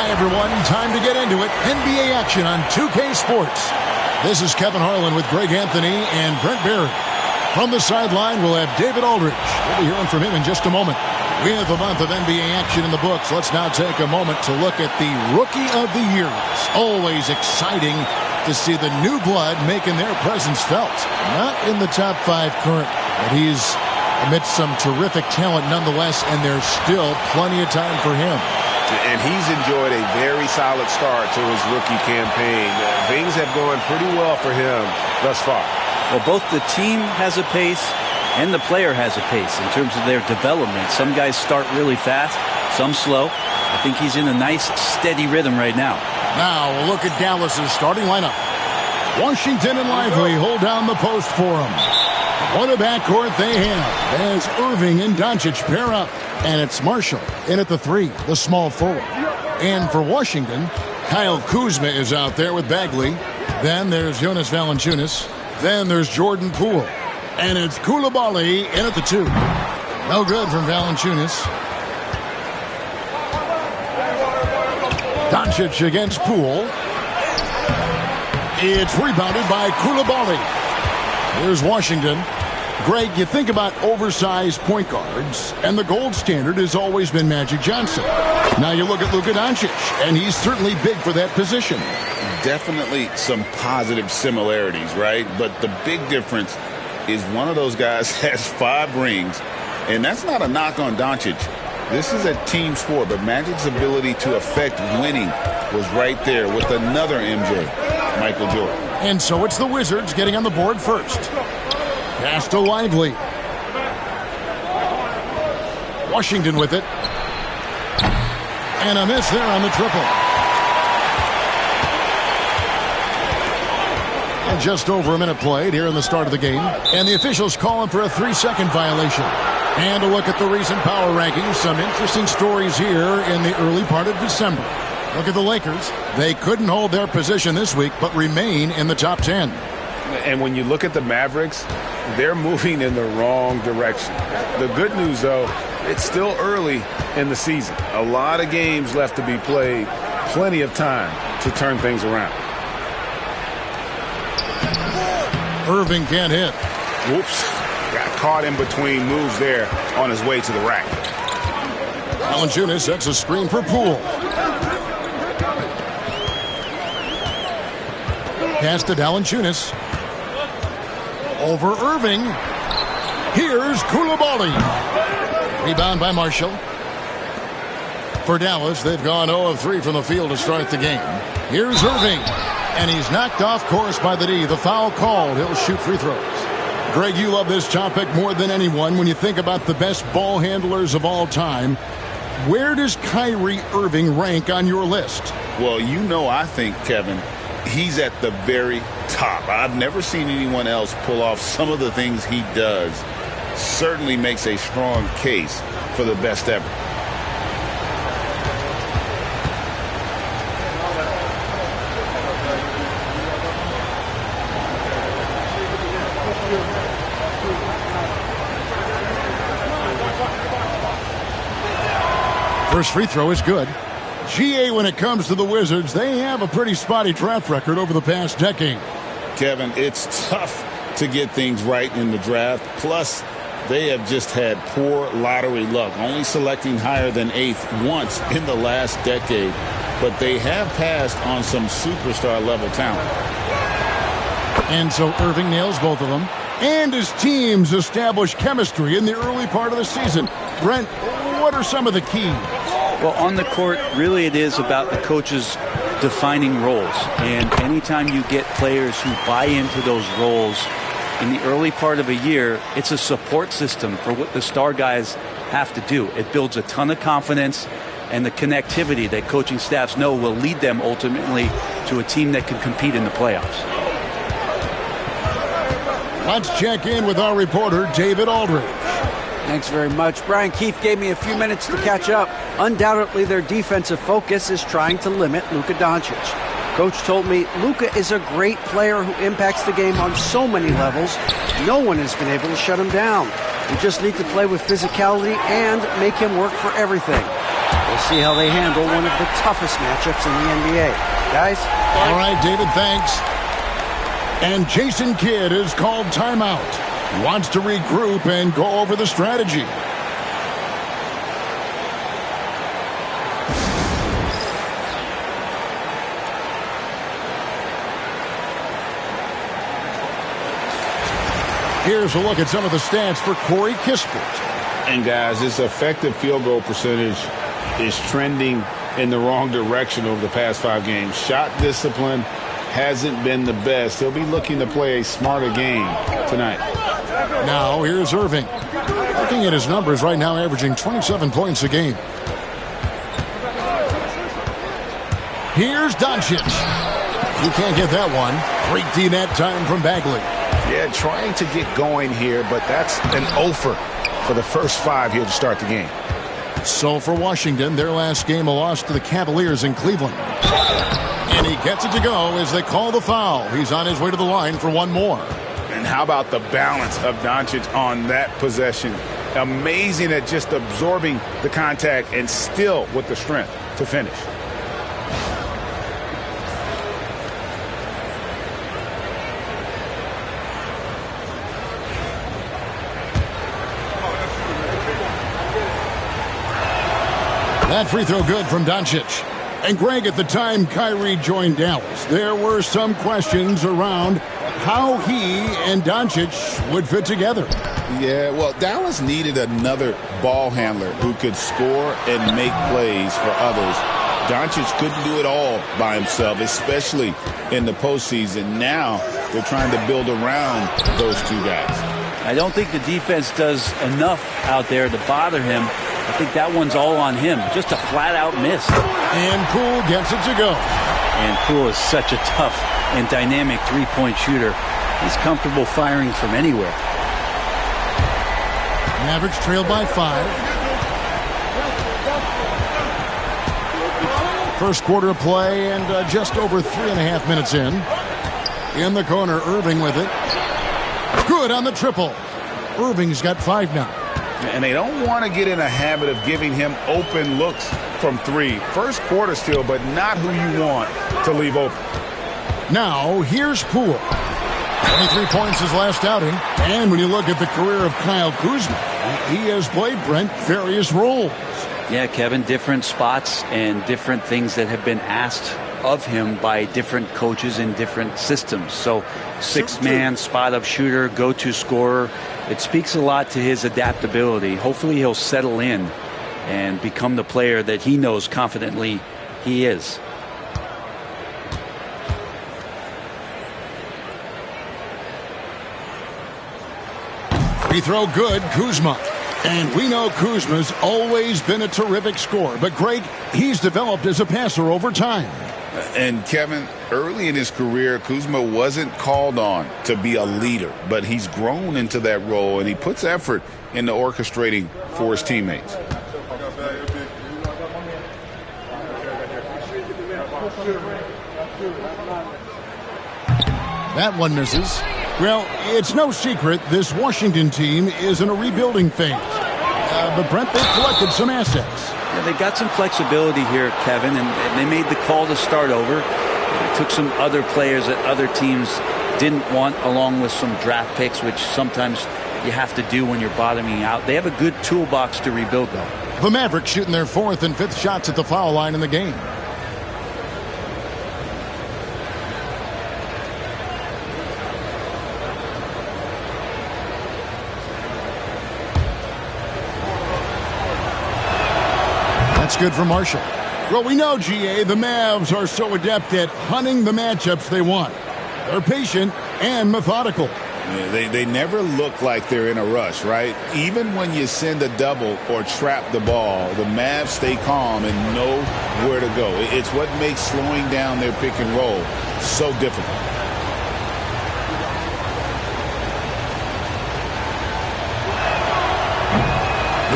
Hi, everyone. Time to get into it. NBA action on 2K Sports. This is Kevin Harlan with Greg Anthony and Brent Barry. From the sideline, we'll have David Aldridge. We'll be hearing from him in just a moment. We have a month of NBA action in the books. Let's now take a moment to look at the Rookie of the Year. It's always exciting to see the new blood making their presence felt. Not in the top 5 currently, but he's amidst some terrific talent nonetheless, and there's still plenty of time for him. And he's enjoyed a very solid start to his rookie campaign. Things have gone pretty well for him thus far. Well, both the team has a pace and the player has a pace in terms of their development. Some guys start really fast, some slow. I think he's in a nice, steady rhythm right now. Now, we'll look at Dallas's starting lineup. Washington and Lively hold down the post for him. What a backcourt they have as Irving and Doncic pair up. And it's Marshall in at the 3, the small forward. And for Washington, Kyle Kuzma is out there with Bagley. Then there's Jonas Valanciunas. Then there's Jordan Poole. And it's Coulibaly in at the 2. No good from Valanciunas. Doncic against Poole. It's rebounded by Coulibaly. Here's Washington. Greg, you think about oversized point guards, and the gold standard has always been Magic Johnson. Now you look at Luka Doncic, and he's certainly big for that position. Definitely some positive similarities, right? But the big difference is one of those guys has 5 rings, and that's not a knock on Doncic. This is a team sport, but Magic's ability to affect winning was right there with another MJ, Michael Jordan. And so it's the Wizards getting on the board first. Pass to Lively. Washington with it. And a miss there on the triple. And just over a minute played here in the start of the game. And the officials calling for a 3-second violation. And a look at the recent power rankings. Some interesting stories here in the early part of December. Look at the Lakers. They couldn't hold their position this week, but remain in the top 10. And when you look at the Mavericks, they're moving in the wrong direction. The good news, though, it's still early in the season. A lot of games left to be played. Plenty of time to turn things around. Irving can't hit. Whoops. Got caught in between moves there on his way to the rack. Valanciunas sets a screen for Poole. Pass to Valanciunas. Over Irving. Here's Coulibaly. Rebound by Marshall. For Dallas, they've gone 0 of 3 from the field to start the game. Here's Irving. And he's knocked off course by the D. The foul called. He'll shoot free throws. Greg, you love this topic more than anyone. When you think about the best ball handlers of all time, where does Kyrie Irving rank on your list? Well, you know, I think, Kevin, he's at the very top. I've never seen anyone else pull off some of the things he does. Certainly makes a strong case for the best ever. First free throw is good. GA, when it comes to the Wizards, they have a pretty spotty draft record over the past decade. Kevin, it's tough to get things right in the draft. Plus, they have just had poor lottery luck, only selecting higher than 8th once in the last decade. But they have passed on some superstar-level talent. And so Irving nails both of them. And his teams establish chemistry in the early part of the season. Brent, what are some of the keys? Well, on the court, really it is about the coaches defining roles. And anytime you get players who buy into those roles in the early part of a year, it's a support system for what the star guys have to do. It builds a ton of confidence, and the connectivity that coaching staffs know will lead them ultimately to a team that can compete in the playoffs. Let's check in with our reporter, David Aldridge. Thanks very much. Brian Keefe gave me a few minutes to catch up. Undoubtedly, their defensive focus is trying to limit Luka Doncic. Coach told me Luka is a great player who impacts the game on so many levels. No one has been able to shut him down. We just need to play with physicality and make him work for everything. We'll see how they handle one of the toughest matchups in the NBA. Guys? All right, David, thanks. And Jason Kidd is called timeout. He wants to regroup and go over the strategy. Here's a look at some of the stats for Corey Kispert. And guys, his effective field goal percentage is trending in the wrong direction over the past 5 games. Shot discipline hasn't been the best. He'll be looking to play a smarter game tonight. Now here's Irving. Looking at his numbers right now, averaging 27 points a game. Here's Doncic. He can't get that one. Great D that time from Bagley. Yeah, trying to get going here, but that's an offer for the first 5 here to start the game. So for Washington, their last game, a loss to the Cavaliers in Cleveland. And he gets it to go as they call the foul. He's on his way to the line for one more. And how about the balance of Doncic on that possession? Amazing at just absorbing the contact and still with the strength to finish. That free throw good from Doncic. And Greg, at the time Kyrie joined Dallas, there were some questions around how he and Doncic would fit together. Yeah, well, Dallas needed another ball handler who could score and make plays for others. Doncic couldn't do it all by himself, especially in the postseason. Now they're trying to build around those two guys. I don't think the defense does enough out there to bother him. I think that one's all on him. Just a flat-out miss. And Poole gets it to go. And Poole is such a tough and dynamic three-point shooter. He's comfortable firing from anywhere. Mavericks trailed by 5. First quarter of play and just over 3.5 minutes in. In the corner, Irving with it. Good on the triple. Irving's got 5 now. And they don't want to get in a habit of giving him open looks from 3. First quarter still, but not who you want to leave open. Now, here's Poole. 23 points his last outing. And when you look at the career of Kyle Kuzma, he has played, Brent, various roles. Yeah, Kevin, different spots and different things that have been asked of him by different coaches in different systems. So 6-man, spot-up shooter, go-to scorer. It speaks a lot to his adaptability. Hopefully he'll settle in and become the player that he knows confidently he is. Free throw good, Kuzma. And we know Kuzma's always been a terrific scorer. But, Greg, he's developed as a passer over time. And, Kevin, early in his career, Kuzma wasn't called on to be a leader. But he's grown into that role, and he puts effort into orchestrating for his teammates. That one misses. Well, it's no secret this Washington team is in a rebuilding phase. But, Brent, they've collected some assets. Yeah, they got some flexibility here, Kevin, and they made the call to start over. They took some other players that other teams didn't want, along with some draft picks, which sometimes you have to do when you're bottoming out. They have a good toolbox to rebuild, though. The Mavericks shooting their 4th and 5th shots at the foul line in the game. That's good for Marshall. Well, we know, GA, the Mavs are so adept at hunting the matchups they want. They're patient and methodical. Yeah, they never look like they're in a rush, right? Even when you send a double or trap the ball, the Mavs stay calm and know where to go. It's what makes slowing down their pick and roll so difficult.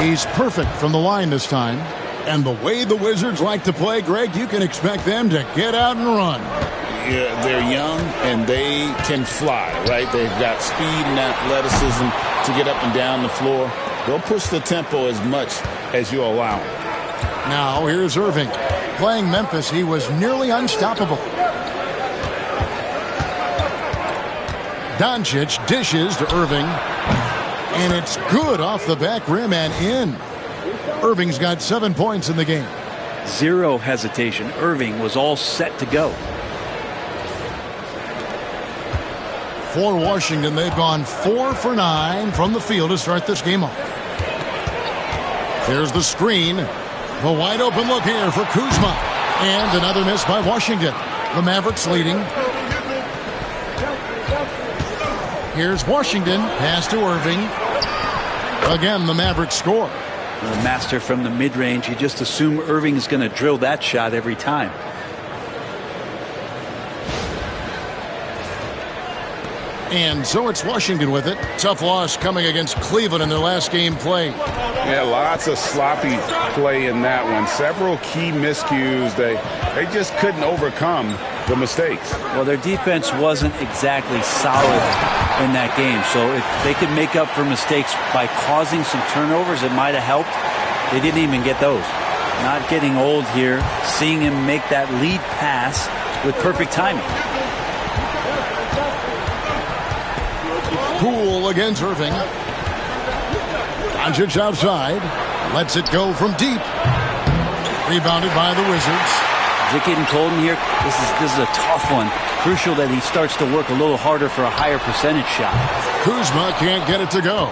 He's perfect from the line this time. And the way the Wizards like to play, Greg, you can expect them to get out and run. Yeah, they're young and they can fly, right? They've got speed and athleticism to get up and down the floor. They'll push the tempo as much as you allow them. Now here's Irving. Playing Memphis, he was nearly unstoppable. Doncic dishes to Irving. And it's good off the back rim and in. Irving's got 7 points in the game. Zero hesitation. Irving was all set to go. For Washington, they've gone 4 for 9 from the field to start this game off. There's the screen. The wide open look here for Kuzma. And another miss by Washington. The Mavericks leading. Here's Washington. Pass to Irving. Again, the Mavericks score. The master from the mid-range. You just assume Irving is going to drill that shot every time. And so it's Washington with it. Tough loss coming against Cleveland in their last game play. Yeah, lots of sloppy play in that one. Several key miscues. They just couldn't overcome the mistakes. Well, their defense wasn't exactly solid in that game. So if they could make up for mistakes by causing some turnovers, it might have helped. They didn't even get those. Not getting old here. Seeing him make that lead pass with perfect timing. Poole against Irving. Doncic outside. Lets it go from deep. Rebounded by the Wizards. Is it getting cold in here? This is a tough one. Crucial that he starts to work a little harder for a higher percentage shot. Kuzma can't get it to go.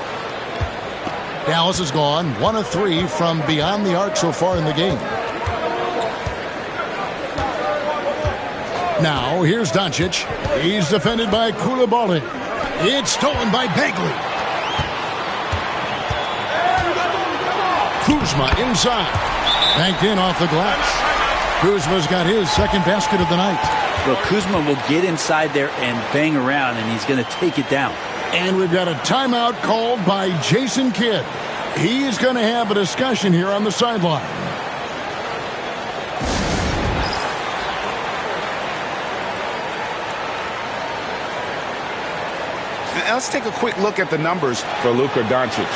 Dallas has gone 1 of 3 from beyond the arc so far in the game. Now here's Doncic. He's defended by Koulibaly. It's stolen by Bagley. Kuzma inside. Banked in off the glass. Kuzma's got his second basket of the night. Well, Kuzma will get inside there and bang around, and he's going to take it down. And we've got a timeout called by Jason Kidd. He's going to have a discussion here on the sideline. Now let's take a quick look at the numbers for Luka Doncic.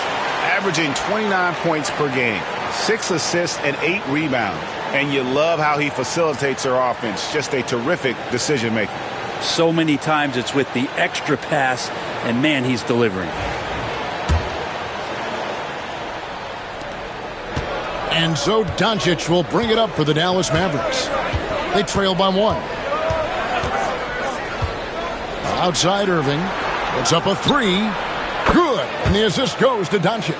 Averaging 29 points per game, 6 assists and 8 rebounds. And you love how he facilitates their offense. Just a terrific decision maker. So many times it's with the extra pass, and man, he's delivering. And so Doncic will bring it up for the Dallas Mavericks. They trail by 1. Outside Irving. It's up a 3. Good. And the assist goes to Doncic.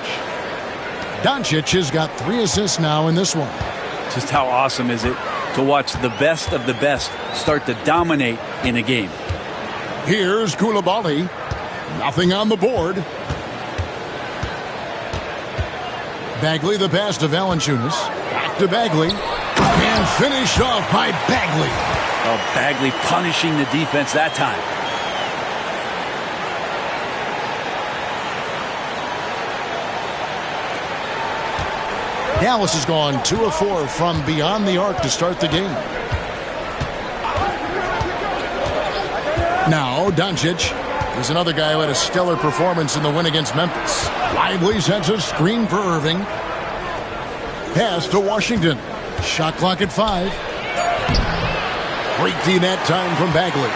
Doncic has got 3 assists now in this one. Just how awesome is it to watch the best of the best start to dominate in a game. Here's Koulibaly. Nothing on the board. Bagley the pass to Valanciunas. Back to Bagley. And finished off by Bagley. Oh, Bagley punishing the defense that time. Dallas has gone 2 of 4 from beyond the arc to start the game. Now Doncic is another guy who had a stellar performance in the win against Memphis. Lively sends a screen for Irving. Pass to Washington. Shot clock at 5. Great D that time from Bagley.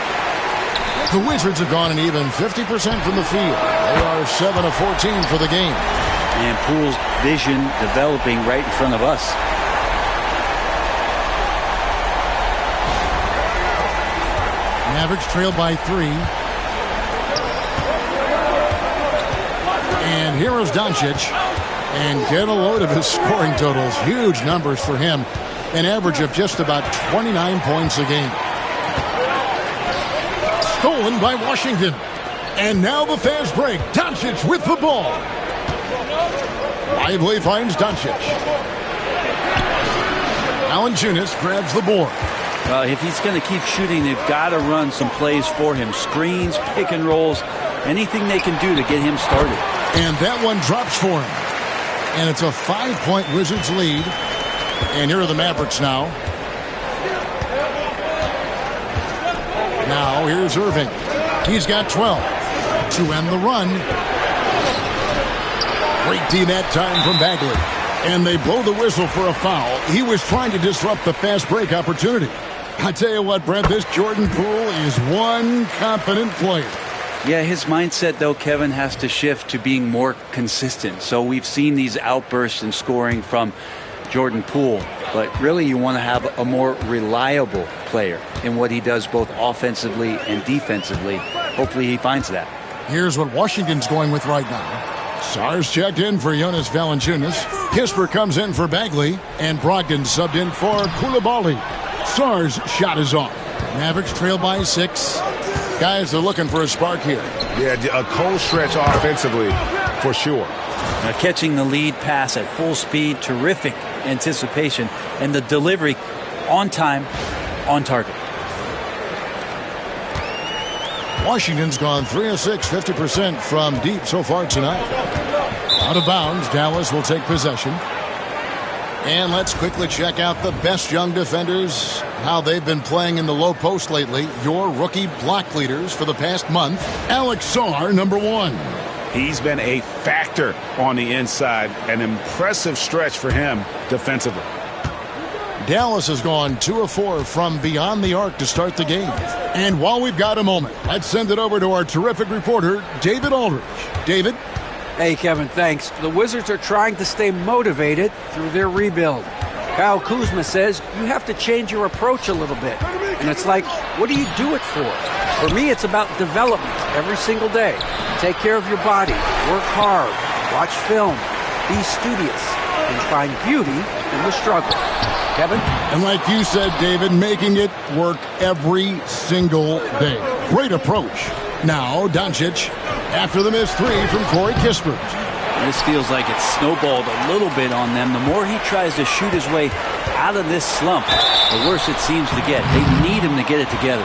The Wizards have gone an even 50% from the field. They are 7 of 14 for the game. And Poole's vision developing right in front of us. Mavericks trail by 3. And here is Doncic. And get a load of his scoring totals. Huge numbers for him. An average of just about 29 points a game. Stolen by Washington. And now the fast break. Doncic with the ball. Lively finds Doncic. Valanciunas grabs the board. Well, if he's going to keep shooting, they've got to run some plays for him. Screens, pick and rolls, anything they can do to get him started. And that one drops for him. And it's a 5-point Wizards lead. And here are the Mavericks now. Now here's Irving. He's got 12 to end the run. Great D that time from Bagley. And they blow the whistle for a foul. He was trying to disrupt the fast break opportunity. I tell you what, Brent, this Jordan Poole is one confident player. Yeah, his mindset, though, Kevin, has to shift to being more consistent. So we've seen these outbursts in scoring from Jordan Poole, but really you want to have a more reliable player in what he does both offensively and defensively. Hopefully he finds that. Here's what Washington's going with right now. Sars checked in for Jonas Valanciunas. Kisper comes in for Bagley, and Brogdon subbed in for Koulibaly. Sars' shot is off. Mavericks trail by 6. Guys, they're looking for a spark here. Yeah, a cold stretch offensively for sure. Now catching the lead pass at full speed, terrific anticipation, and the delivery on time, on target. Washington's gone 3 of 6, 50% from deep so far tonight. Out of bounds, Dallas will take possession. And let's quickly check out the best young defenders, how they've been playing in the low post lately. Your rookie block leaders for the past month. Alex Sarr, number 1. He's been a factor on the inside. An impressive stretch for him defensively. Dallas has gone 2 of 4 from beyond the arc to start the game. And while we've got a moment, let's send it over to our terrific reporter, David Aldridge. David? Hey, Kevin, thanks. The Wizards are trying to stay motivated through their rebuild. Kyle Kuzma says you have to change your approach a little bit. And it's like, what do you do it for? For me, it's about development every single day. Take care of your body, work hard, watch film, be studious, and find beauty in the struggle. Kevin? And like you said, David, making it work every single day. Great approach. Now, Doncic, after the missed 3 from Corey Kispert. This feels like it's snowballed a little bit on them. The more he tries to shoot his way out of this slump, the worse it seems to get. They need him to get it together.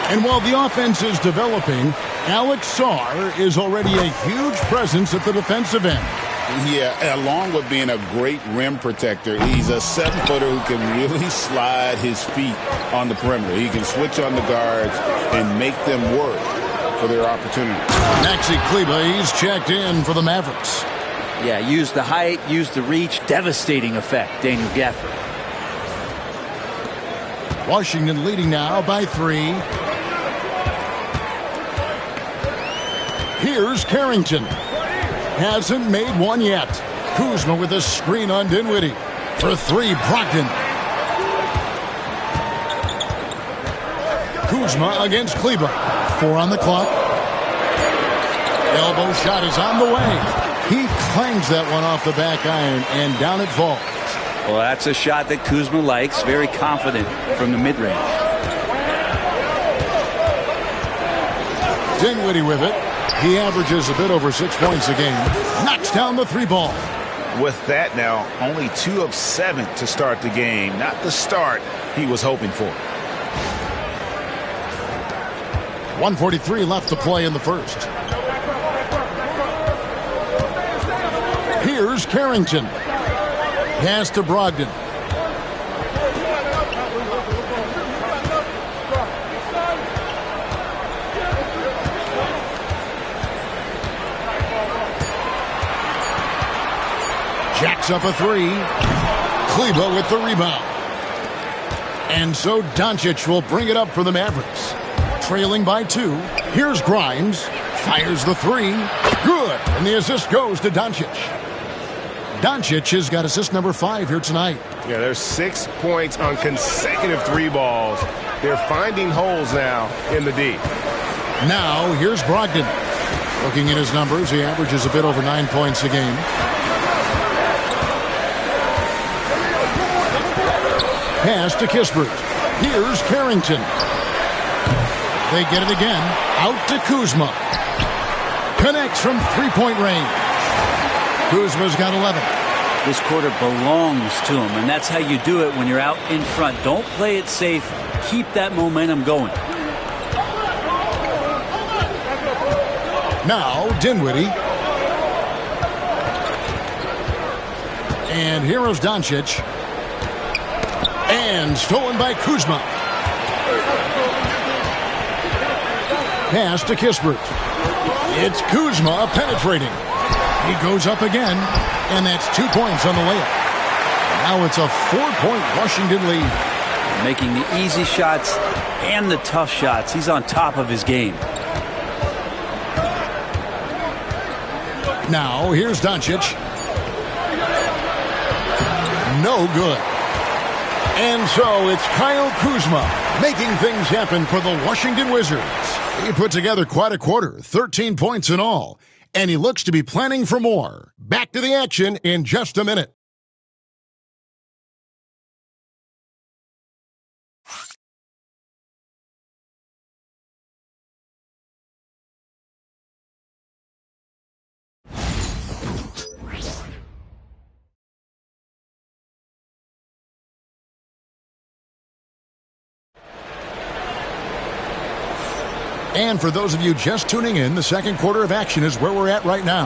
And while the offense is developing, Alex Sarr is already a huge presence at the defensive end. Yeah, along with being a great rim protector, he's a 7-footer who can really slide his feet on the perimeter. He can switch on the guards and make them work for their opportunity. Maxi Kleber, he's checked in for the Mavericks. Yeah, use the height, use the reach. Devastating effect, Daniel Gafford. Washington leading now by 3. Here's Carrington. Hasn't made one yet. Kuzma with a screen on Dinwiddie. For 3, Brogdon. Kuzma against Kleber. 4 on the clock. Elbow shot is on the way. He clangs that one off the back iron, and down it falls. Well, that's a shot that Kuzma likes. Very confident from the mid-range. Dinwiddie with it. He averages a bit over 6 points a game. Knocks down the 3 ball. With that now, only 2 of 7 to start the game. Not the start he was hoping for. 1:43 left to play in the first. Here's Carrington. Pass to Brogdon. Jacks up a 3. Kleber with the rebound. And so Doncic will bring it up for the Mavericks. Trailing by 2. Here's Grimes. Fires the 3. Good. And the assist goes to Doncic. Doncic has got assist number 5 here tonight. Yeah, there's 6 points on consecutive 3 balls. They're finding holes now in the D. Now, here's Brogdon. Looking at his numbers, he averages a bit over 9 points a game. Pass to Kispert. Here's Carrington. They get it again. Out to Kuzma. Connects from 3-point range. Kuzma's got 11. This quarter belongs to him, and that's how you do it when you're out in front. Don't play it safe. Keep that momentum going. Now, Dinwiddie. And here's Doncic. And stolen by Kuzma. Pass to Kispert. It's Kuzma penetrating. He goes up again, and that's 2 points on the layup. Now it's a 4-point Washington lead. Making the easy shots and the tough shots. He's on top of his game. Now here's Doncic. No good. And so it's Kyle Kuzma making things happen for the Washington Wizards. He put together quite a quarter, 13 points in all, and he looks to be planning for more. Back to the action in just a minute. And for those of you just tuning in, the second quarter of action is where we're at right now.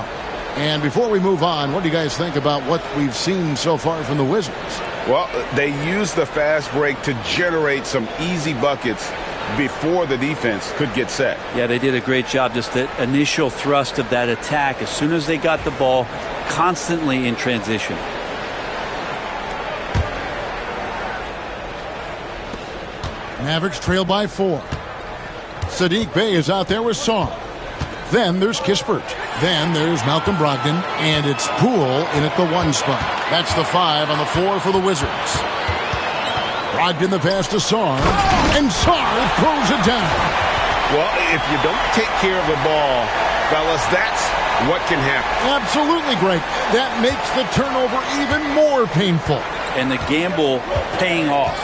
And before we move on, what do you guys think about what we've seen so far from the Wizards? Well, they used the fast break to generate some easy buckets before the defense could get set. Yeah, they did a great job. Just the initial thrust of that attack, as soon as they got the ball, constantly in transition. Mavericks trail by 4. Saddiq Bey is out there with Song. Then there's Kispert. Then there's Malcolm Brogdon. And it's Poole in at the 1 spot. That's the 5 on the 4 for the Wizards. Brogdon the pass to Song. And Song throws it down. Well, if you don't take care of the ball, fellas, that's what can happen. Absolutely, Greg. That makes the turnover even more painful. And the gamble paying off.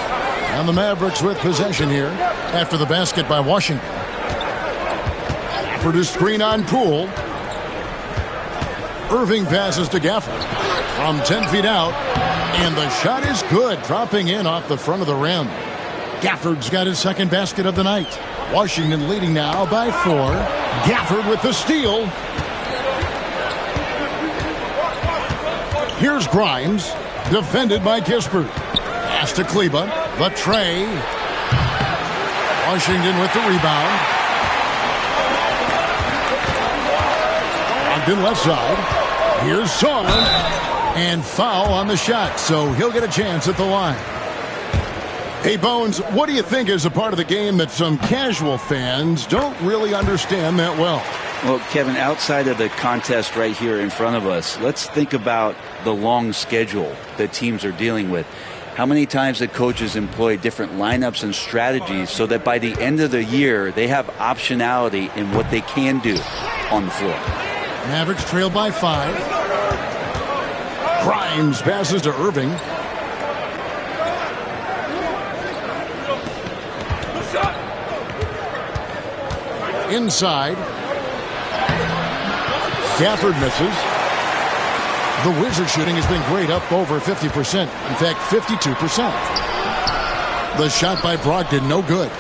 And the Mavericks with possession here after the basket by Washington. For the screen on Poole. Irving passes to Gafford from 10 feet out. And the shot is good, dropping in off the front of the rim. Gafford's got his second basket of the night. Washington leading now by 4. Gafford with the steal. Here's Grimes, defended by Kispert. Pass to Kleba. The tray. Washington with the rebound. Ogden left side. Here's Song. And foul on the shot, so he'll get a chance at the line. Hey, Bones, what do you think is a part of the game that some casual fans don't really understand that well? Well, Kevin, outside of the contest right here in front of us, let's think about the long schedule that teams are dealing with. How many times the coaches employ different lineups and strategies so that by the end of the year, they have optionality in what they can do on the floor. Mavericks trail by 5. Grimes passes to Irving. Inside. Gafford misses. The Wizards shooting has been great, up over 50%. In fact, 52%. The shot by Brogdon, no good.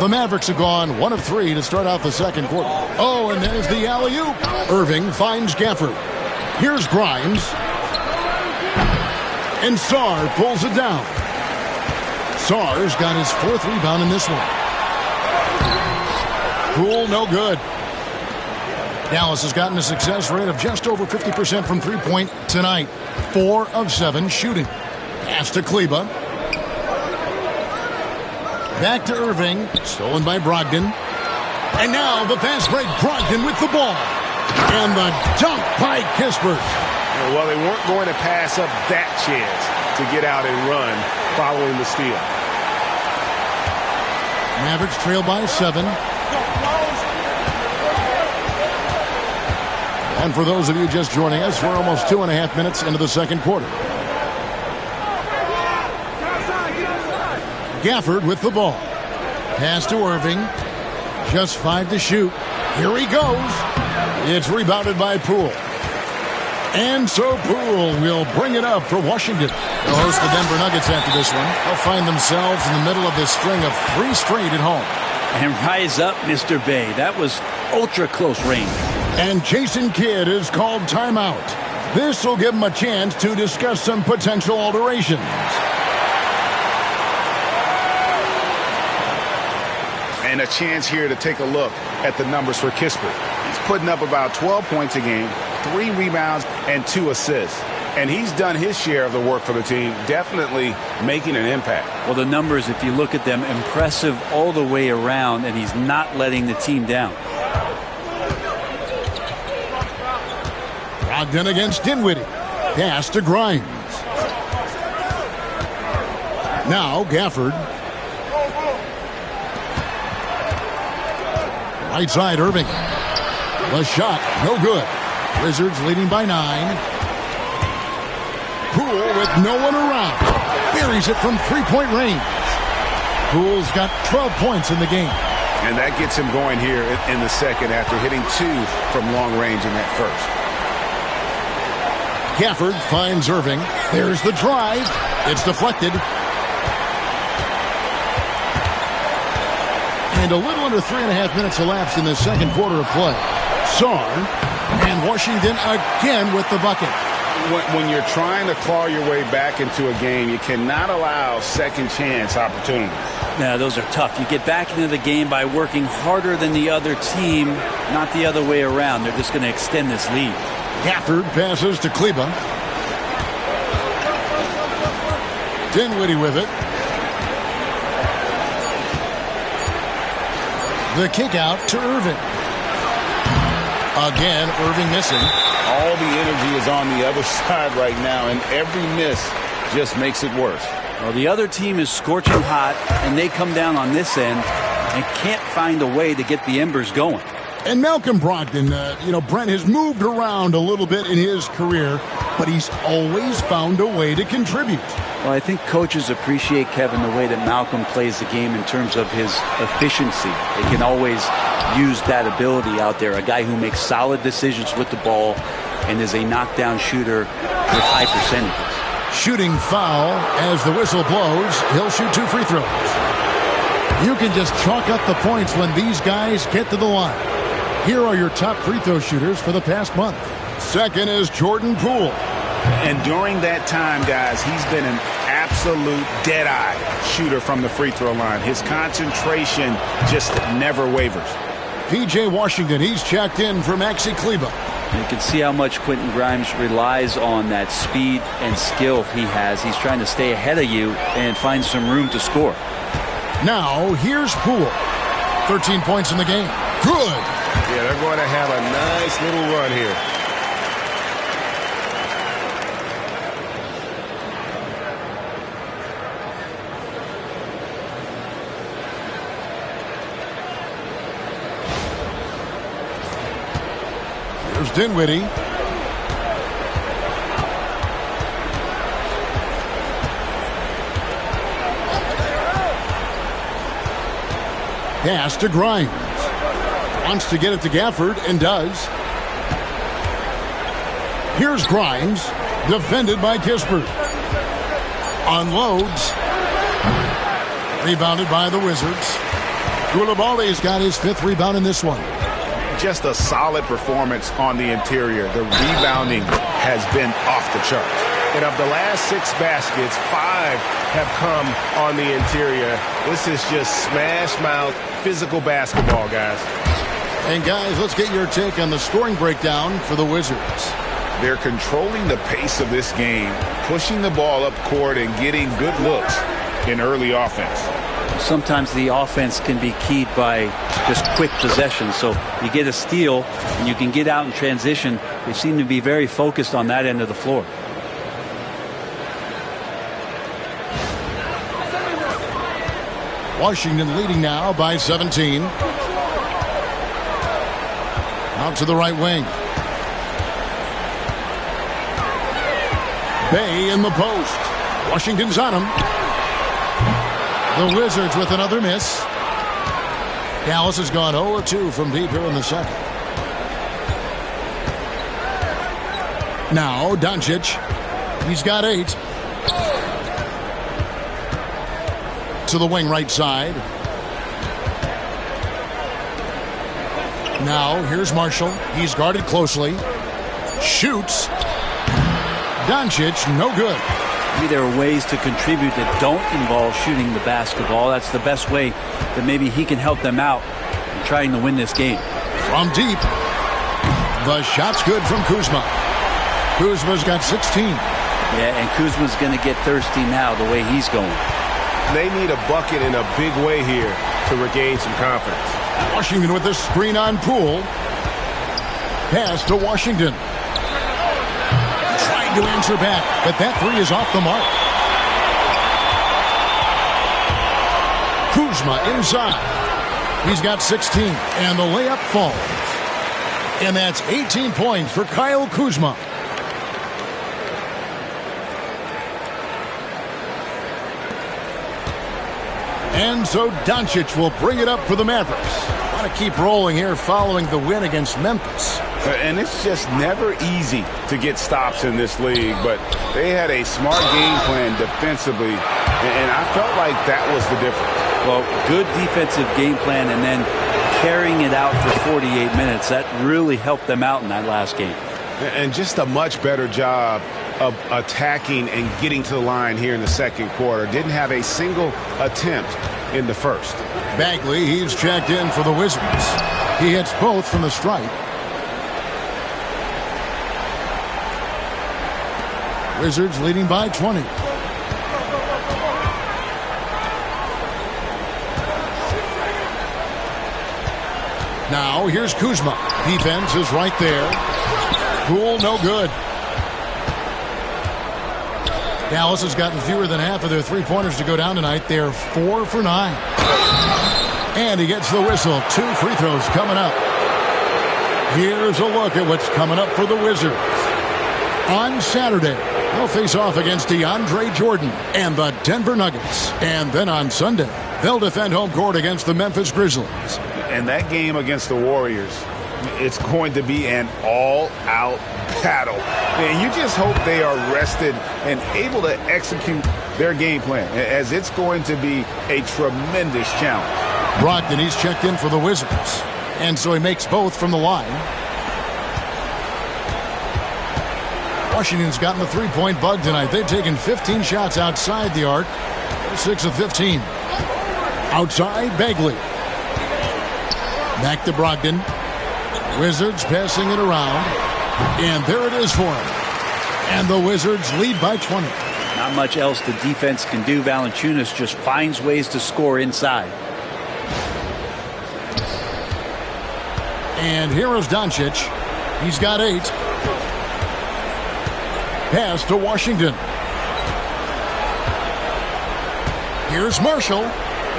The Mavericks have gone 1 of 3 to start out the second quarter. Oh, and there's the alley-oop. Irving finds Gafford. Here's Grimes. And Sarr pulls it down. Sarr's got his 4th rebound in this one. Poole, no good. Dallas has gotten a success rate of just over 50% from three-point tonight. 4 of 7 shooting. Pass to Kleba. Back to Irving. Stolen by Brogdon. And now the fast break. Brogdon with the ball. And the dunk by Kispert. Well, they weren't going to pass up that chance to get out and run following the steal. Mavericks trail by 7. And for those of you just joining us, we're almost 2.5 minutes into the second quarter. Gafford with the ball. Pass to Irving. Just 5 to shoot. Here he goes. It's rebounded by Poole. And so Poole will bring it up for Washington. They'll host the Denver Nuggets after this one. They'll find themselves in the middle of this string of 3 straight at home. And rise up, Mr. Bey. That was ultra close range. And Jason Kidd is called timeout. This will give him a chance to discuss some potential alterations. And a chance here to take a look at the numbers for Kispert. He's putting up about 12 points a game, 3 rebounds and 2 assists. And he's done his share of the work for the team, definitely making an impact. Well, the numbers, if you look at them, impressive all the way around, and he's not letting the team down. Brogdon against Dinwiddie. Pass to Grimes. Now Gafford. Right side, Irving. The shot, no good. Wizards leading by 9. Poole with no one around. Buries it from three-point range. Poole's got 12 points in the game. And that gets him going here in the second after hitting 2 from long range in that first. Gafford finds Irving. There's the drive. It's deflected. And a little under 3.5 minutes elapsed in the second quarter of play. Sarr and Washington again with the bucket. When you're trying to claw your way back into a game, you cannot allow second chance opportunities. Yeah, those are tough. You get back into the game by working harder than the other team, not the other way around. They're just going to extend this lead. Gafford passes to Kleba. Dinwiddie with it. The kick out to Irving. Again, Irving missing. All the energy is on the other side right now, and every miss just makes it worse. Well, the other team is scorching hot, and they come down on this end and can't find a way to get the embers going. And Malcolm Brogdon, Brent has moved around a little bit in his career, but he's always found a way to contribute. Well, I think coaches appreciate, Kevin, the way that Malcolm plays the game in terms of his efficiency. They can always use that ability out there, a guy who makes solid decisions with the ball and is a knockdown shooter with high percentages. Shooting foul as the whistle blows. He'll shoot 2 free throws. You can just chalk up the points when these guys get to the line. Here are your top free throw shooters for the past month. Second is Jordan Poole. And during that time, guys, he's been an absolute dead-eye shooter from the free throw line. His concentration just never wavers. P.J. Washington, he's checked in for Maxi Kleba. You can see how much Quentin Grimes relies on that speed and skill he has. He's trying to stay ahead of you and find some room to score. Now, here's Poole. 13 points in the game. Good. Yeah, they're going to have a nice little run here. Here's Dinwiddie. Pass to Grimes. Wants to get it to Gafford and does. Here's Grimes, defended by Kispert. Unloads. Rebounded by the Wizards. Koulibaly's got his 5th rebound in this one. Just a solid performance on the interior. The rebounding has been off the charts. And of the last 6 baskets, 5 have come on the interior. This is just smash mouth, physical basketball, guys. And guys, let's get your take on the scoring breakdown for the Wizards. They're controlling the pace of this game, pushing the ball up court and getting good looks in early offense. Sometimes the offense can be keyed by just quick possession. So you get a steal and you can get out in transition. They seem to be very focused on that end of the floor. Washington leading now by 17. Out to the right wing. Bay in the post. Washington's on him. The Wizards with another miss. Dallas has gone 0-2 from deep here in the second. Now Doncic. He's got 8. To the wing right side. Now here's Marshall. He's guarded closely. Shoots. Doncic, no good. Maybe there are ways to contribute that don't involve shooting the basketball. That's the best way that maybe he can help them out in trying to win this game. From deep. The shot's good from Kuzma. Kuzma's got 16. Yeah, and Kuzma's going to get thirsty now the way he's going. They need a bucket in a big way here to regain some confidence. Washington with the screen on Poole. Pass to Washington. Trying to answer back, but that three is off the mark. Kuzma inside. He's got 16, and the layup falls. And that's 18 points for Kyle Kuzma. And so Doncic will bring it up for the Mavericks. Want to keep rolling here following the win against Memphis. And it's just never easy to get stops in this league, but they had a smart game plan defensively, and I felt like that was the difference. Well, good defensive game plan and then carrying it out for 48 minutes. That really helped them out in that last game. And just a much better job of attacking and getting to the line here in the second quarter. Didn't have a single attempt in the first. Bagley, he's checked in for the Wizards. He hits both from the stripe. Wizards leading by 20. Now here's Kuzma. Defense is right there. Poole no good. Dallas has gotten fewer than half of their three-pointers to go down tonight. They're 4 for 9. And he gets the whistle. 2 free throws coming up. Here's a look at what's coming up for the Wizards. On Saturday, they'll face off against DeAndre Jordan and the Denver Nuggets. And then on Sunday, they'll defend home court against the Memphis Grizzlies. And that game against the Warriors, it's going to be an all-out battle. And you just hope they are rested and able to execute their game plan, as it's going to be a tremendous challenge. Brogdon, he's checked in for the Wizards. And so he makes both from the line. Washington's gotten the three-point bug tonight. They've taken 15 shots outside the arc. They're 6 of 15. Outside, Bagley. Back to Brogdon. Wizards passing it around. And there it is for him. And the Wizards lead by 20. Not much else the defense can do. Valanciunas just finds ways to score inside. And here is Doncic. He's got 8. Pass to Washington. Here's Marshall.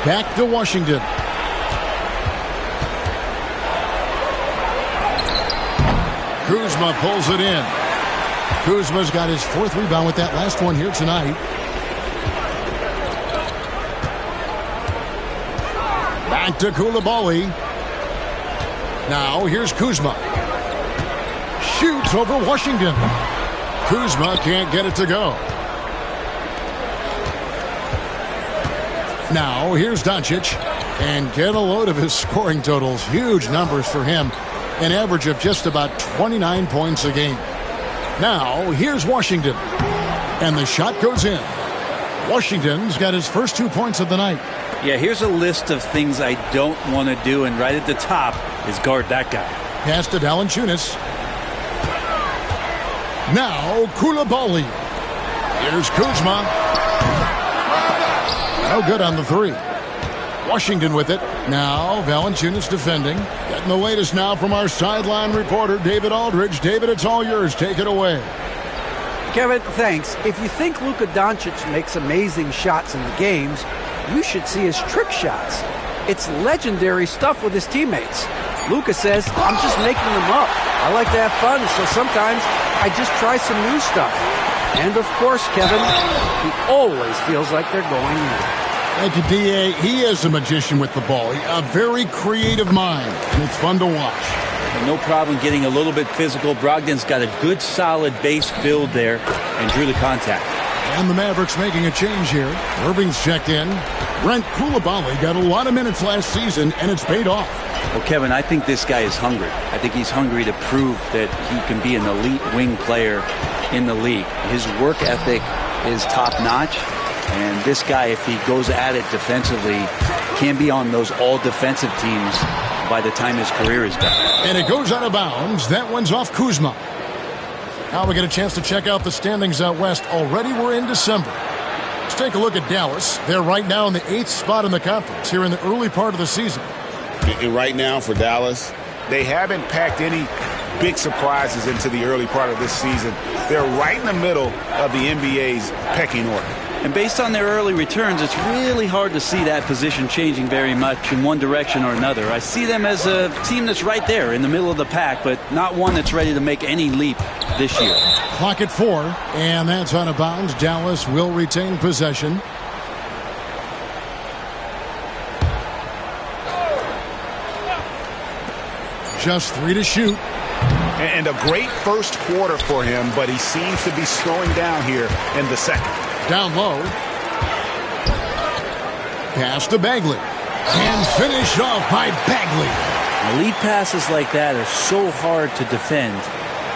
Back to Washington. Kuzma pulls it in. Kuzma's got his 4th rebound with that last one here tonight. Back to Koulibaly. Now here's Kuzma. Shoots over Washington. Kuzma can't get it to go. Now here's Doncic. And get a load of his scoring totals. Huge numbers for him. An average of just about 29 points a game. Now here's Washington. And the shot goes in. Washington's got his first 2 points of the night. Yeah, here's a list of things I don't want to do, and right at the top is guard that guy. Pass to Valanciunas. Now Koulibaly. Here's Kuzma. No good on the 3. Washington with it. Now Valanciunas defending. Getting the latest now from our sideline reporter, David Aldridge. David, it's all yours. Take it away. Kevin, thanks. If you think Luka Doncic makes amazing shots in the games, you should see his trick shots. It's legendary stuff with his teammates. Luka says, I'm just making them up. I like to have fun, so sometimes I just try some new stuff. And of course, Kevin, he always feels like they're going in. Thank you, D.A. He is a magician with the ball. A very creative mind, and it's fun to watch. No problem getting a little bit physical. Brogdon's got a good, solid base build there and drew the contact. And the Mavericks making a change here. Irving's checked in. Brent Koulibaly got a lot of minutes last season, and it's paid off. Well, Kevin, I think this guy is hungry. I think he's hungry to prove that he can be an elite wing player in the league. His work ethic is top-notch. And this guy, if he goes at it defensively, can be on those all-defensive teams by the time his career is done. And it goes out of bounds. That one's off Kuzma. Now we get a chance to check out the standings out west. Already we're in December. Let's take a look at Dallas. They're right now in the 8th spot in the conference here in the early part of the season. And right now for Dallas, they haven't packed any big surprises into the early part of this season. They're right in the middle of the NBA's pecking order. And based on their early returns, it's really hard to see that position changing very much in one direction or another. I see them as a team that's right there in the middle of the pack, but not one that's ready to make any leap this year. Clock at 4, and that's out of bounds. Dallas will retain possession. Just 3 to shoot. And a great first quarter for him, but he seems to be slowing down here in the second. Down low. Pass to Bagley. And finished off by Bagley. Lead passes like that are so hard to defend.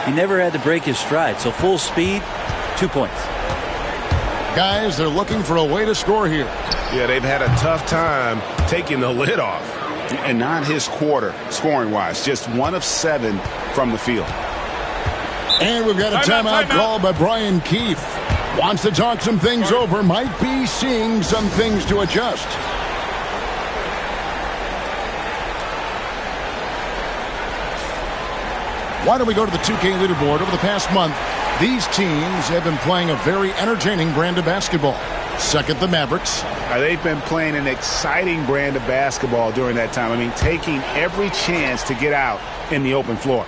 He never had to break his stride, so full speed, 2 points. Guys, they're looking for a way to score here. Yeah, they've had a tough time taking the lid off. and not his quarter scoring-wise, just 1 of 7 from the field. And we've got a timeout called by Brian Keefe. Wants to talk some things over, might be seeing some things to adjust. Why don't we go to the 2K leaderboard? Over the past month, these teams have been playing a very entertaining brand of basketball. Second, the Mavericks. They've been playing an exciting brand of basketball during that time. I mean, taking every chance to get out in the open floor.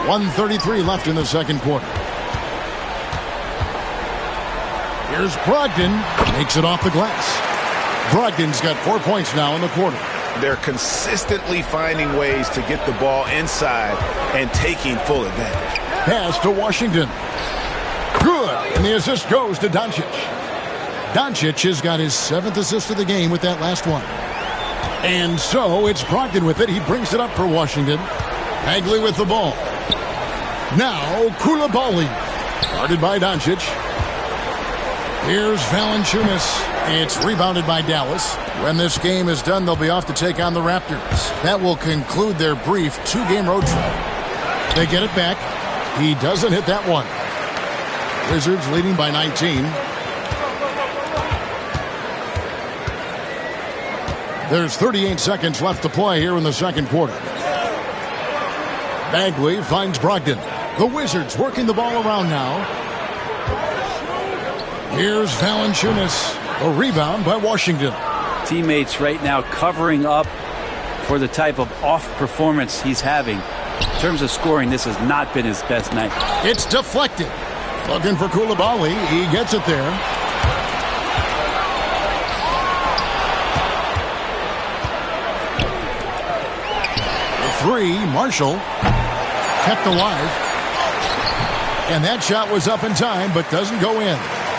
1:33 left in the second quarter. Here's Brogdon. Makes it off the glass. Brogdon's got 4 points now in the quarter. They're consistently finding ways to get the ball inside and taking full advantage. Pass to Washington. Good. And the assist goes to Doncic. Doncic has got his 7th assist of the game with that last one. And so it's Brogdon with it. He brings it up for Washington. Bagley with the ball. Now Koulibaly. Guarded by Doncic. Here's Valanciunas. It's rebounded by Dallas. When this game is done, they'll be off to take on the Raptors. That will conclude their brief 2-game road trip. They get it back. He doesn't hit that one. Wizards leading by 19. There's 38 seconds left to play here in the second quarter. Bagley finds Brogdon. The Wizards working the ball around now. Here's Valanciunas. A rebound by Washington. Teammates right now covering up for the type of off performance he's having. In terms of scoring, this has not been his best night. It's deflected. Looking for Koulibaly. He gets it there. The 3, Marshall. Kept alive. And that shot was up in time, but doesn't go in.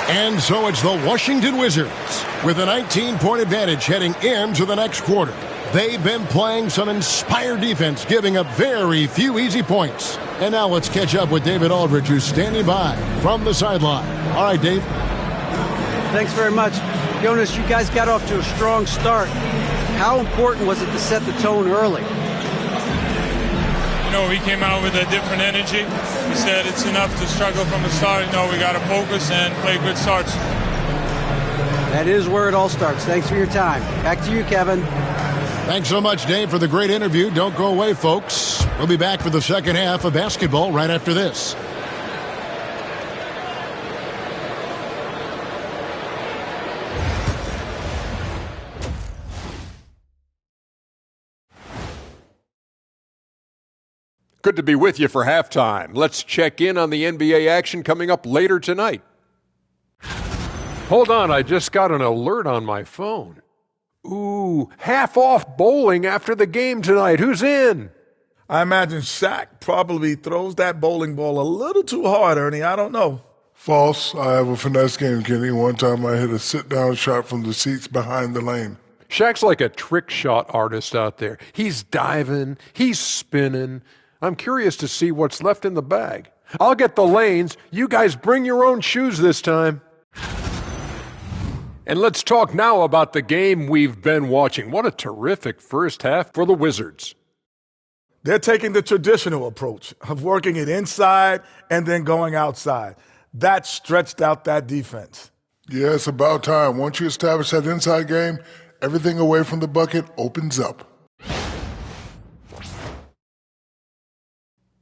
And so it's the Washington Wizards with a 19-point advantage heading into the next quarter. They've been playing some inspired defense, giving up very few easy points. And now let's catch up with David Aldridge, who's standing by from the sideline. All right, Dave. Thanks very much. Jonas, you guys got off to a strong start. How important was it to set the tone early? You know, we came out with a different energy. We said it's enough to struggle from the start. You know, we got to focus and play good starts. That is where it all starts. Thanks for your time. Back to you, Kevin. Thanks so much, Dave, for the great interview. Don't go away, folks. We'll be back for the second half of basketball right after this. Good to be with you for halftime. Let's check in on the NBA action coming up later tonight. Hold on, I just got an alert on my phone. Ooh, half off bowling after the game tonight. Who's in? I imagine Shaq probably throws that bowling ball a little too hard, Ernie. I don't know. False. I have a finesse game, Kenny. One time I hit a sit-down shot from the seats behind the lane. Shaq's like a trick shot artist out there. He's diving, he's spinning. I'm curious to see what's left in the bag. I'll get the lanes. You guys bring your own shoes this time. And let's talk now about the game we've been watching. What a terrific first half for the Wizards. They're taking the traditional approach of working it inside and then going outside. That stretched out that defense. Yeah, it's about time. Once you establish that inside game, everything away from the bucket opens up.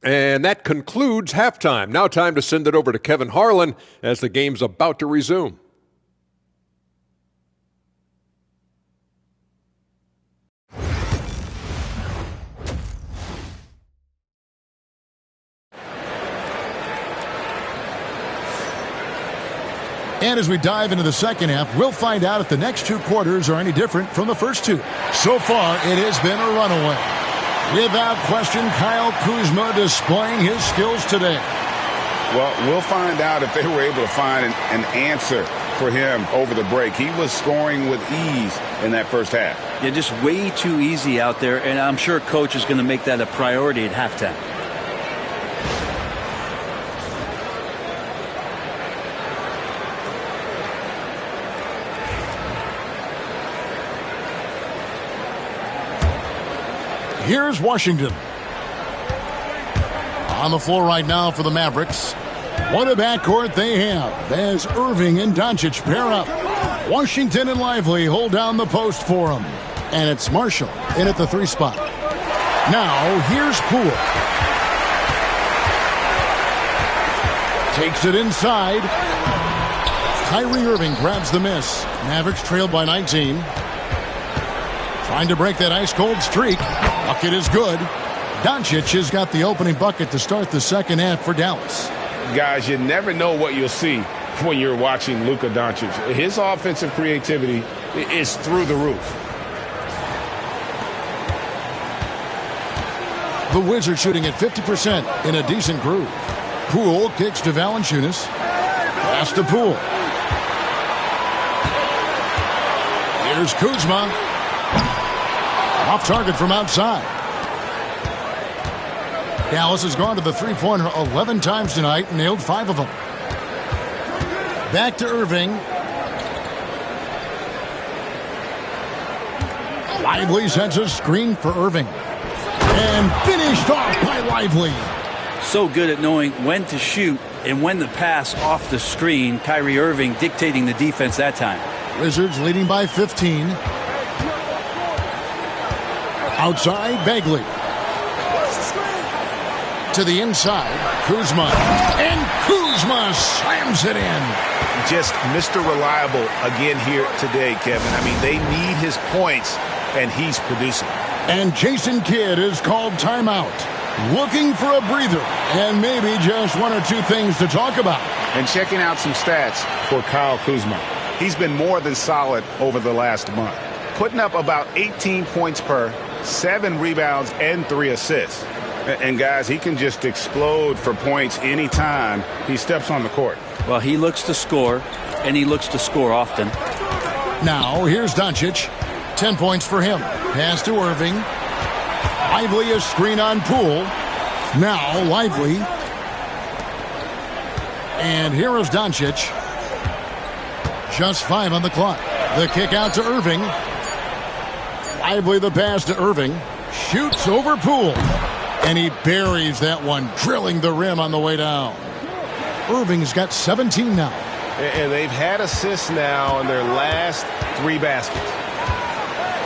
And that concludes halftime. Now time to send it over to Kevin Harlan as the game's about to resume. And as we dive into the second half, we'll find out if the next two quarters are any different from the first two. So far, it has been a runaway. Without question, Kyle Kuzma displaying his skills today. Well, we'll find out if they were able to find an answer for him over the break. He was scoring with ease in that first half. Yeah, just way too easy out there, and I'm sure Coach is going to make that a priority at halftime. Here's Washington. On the floor right now for the Mavericks. What a backcourt they have as Irving and Doncic pair up. Washington and Lively hold down the post for them. And it's Marshall in at the 3 spot. Now here's Poole. Takes it inside. Kyrie Irving grabs the miss. Mavericks trailed by 19. Trying to break that ice-cold streak. Bucket is good. Doncic has got the opening bucket to start the second half for Dallas. Guys, you never know what you'll see when you're watching Luka Doncic. His offensive creativity is through the roof. The Wizards shooting at 50% in a decent groove. Poole kicks to Valanciunas. Pass to Poole. Here's Kuzma. Off target from outside. Dallas has gone to the three-pointer 11 times tonight and nailed 5 of them. Back to Irving. Lively sets a screen for Irving. And finished off by Lively. So good at knowing when to shoot and when to pass off the screen. Kyrie Irving dictating the defense that time. Wizards leading by 15. Outside, Bagley. To the inside, Kuzma. And Kuzma slams it in. Just Mr. Reliable again here today, Kevin. I mean, they need his points, and he's producing. And Jason Kidd is called timeout. Looking for a breather and maybe just 1 or 2 things to talk about. And checking out some stats for Kyle Kuzma. He's been more than solid over the last month. Putting up about 18 points per, 7 rebounds, and 3 assists. And guys, he can just explode for points anytime he steps on the court. Well, he looks to score, and he looks to score often. Now, here's Doncic. 10 points for him. Pass to Irving. Lively a screen on Poole. Now, Lively. And here is Doncic. Just 5 on the clock. The kick out to Irving. Lively the pass to Irving. Shoots over Poole. And he buries that one, drilling the rim on the way down. Irving's got 17 now. And they've had assists now in their last 3 baskets.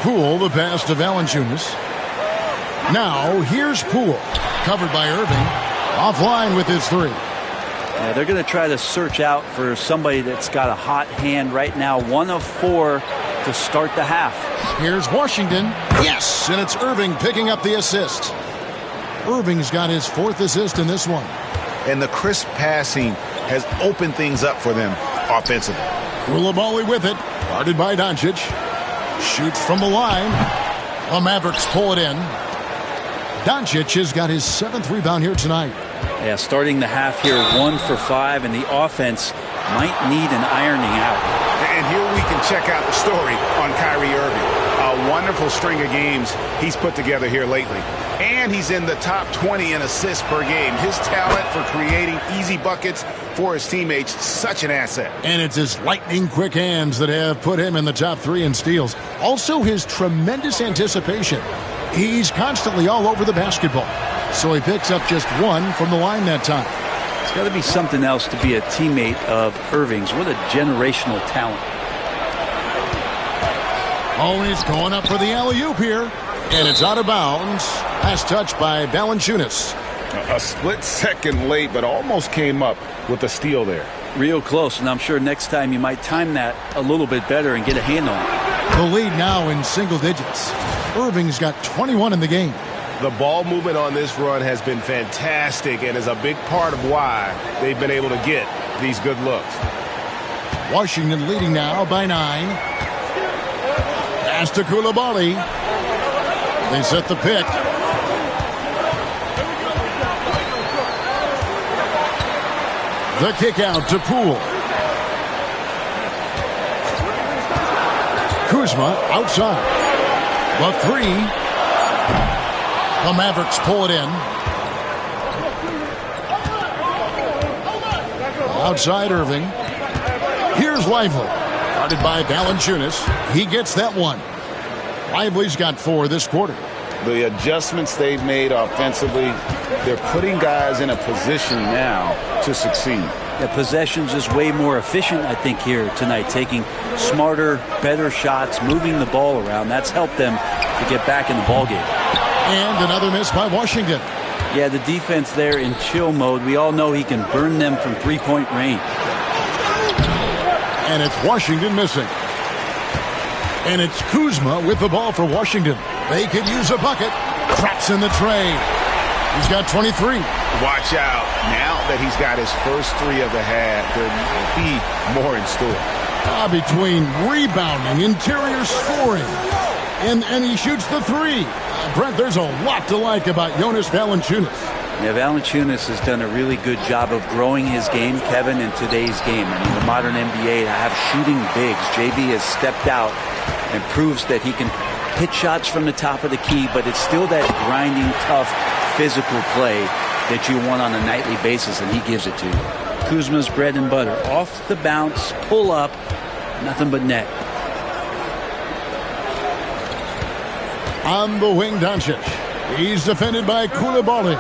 Poole the pass to Valanciunas. Now here's Poole. Covered by Irving. Offline with his 3. Yeah, they're going to try to search out for somebody that's got a hot hand right now. 1 of 4 to start the half. Here's Washington. Yes, and it's Irving picking up the assist. Irving's got his 4th assist in this one. And the crisp passing has opened things up for them offensively. Koulibaly with it. Guarded by Doncic. Shoots from the line. The Mavericks pull it in. Doncic has got his 7th rebound here tonight. Yeah, starting the half here 1 for 5, and the offense might need an ironing out. And here we can check out the story on Kyrie Irving. A wonderful string of games he's put together here lately. And he's in the top 20 in assists per game. His talent for creating easy buckets for his teammates, such an asset. And it's his lightning-quick hands that have put him in the top 3 in steals. Also, his tremendous anticipation. He's constantly all over the basketball. So he picks up just 1 from the line that time. It's got to be something else to be a teammate of Irving's. What a generational talent. Oh, he's going up for the alley-oop here. And it's out of bounds. Last touch by Valanciunas. A split second late, but almost came up with a steal there. Real close, and I'm sure next time you might time that a little bit better and get a hand on it. The lead now in single digits. Irving's got 21 in the game. The ball movement on this run has been fantastic and is a big part of why they've been able to get these good looks. Washington leading now by 9. Pass to Coulibaly. They set the pick. The kick out to Poole. Kuzma outside. The 3. The Mavericks pull it in. Outside Irving. Here's Lively. Guarded by Valanciunas. He gets that one. Lively's got 4 this quarter. The adjustments they've made offensively, they're putting guys in a position now to succeed. The possession's just way more efficient, I think, here tonight, taking smarter, better shots, moving the ball around. That's helped them to get back in the ballgame. And another miss by Washington. Yeah, the defense there in chill mode. We all know he can burn them from three-point range. And it's Washington missing. And it's Kuzma with the ball for Washington. They could use a bucket. Drops in the tray. He's got 23. Watch out. Now that he's got his first 3 of the half, there will be more in store. Between rebounding, interior scoring, and he shoots the 3. Brent, there's a lot to like about Jonas Valanciunas. Yeah, Valanciunas has done a really good job of growing his game, Kevin, in today's game. I mean, the modern NBA to have shooting bigs. JV has stepped out and proves that he can hit shots from the top of the key, but it's still that grinding, tough, physical play that you want on a nightly basis, and he gives it to you. Kuzma's bread and butter. Off the bounce, pull up, nothing but net. On the wing, Doncic. He's defended by Coulibaly.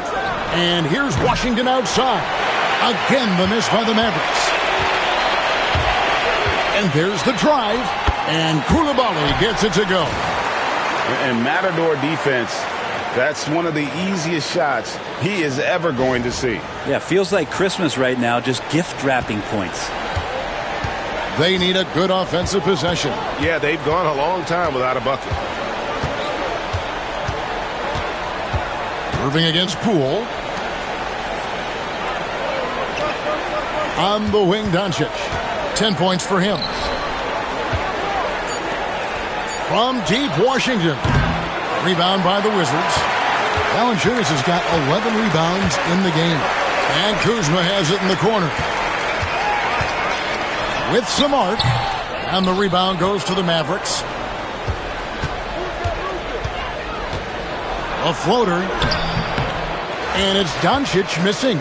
And here's Washington outside. Again, the miss by the Mavericks. And there's the drive. And Coulibaly gets it to go. And Matador defense, that's one of the easiest shots he is ever going to see. Yeah, feels like Christmas right now, just gift wrapping points. They need a good offensive possession. Yeah, they've gone a long time without a bucket. Irving against Poole. On the wing, Doncic. 10 points for him. From deep, Washington. Rebound by the Wizards. Valanciunas has got 11 rebounds in the game. And Kuzma has it in the corner. With some arc. And the rebound goes to the Mavericks. A floater. And it's Doncic missing.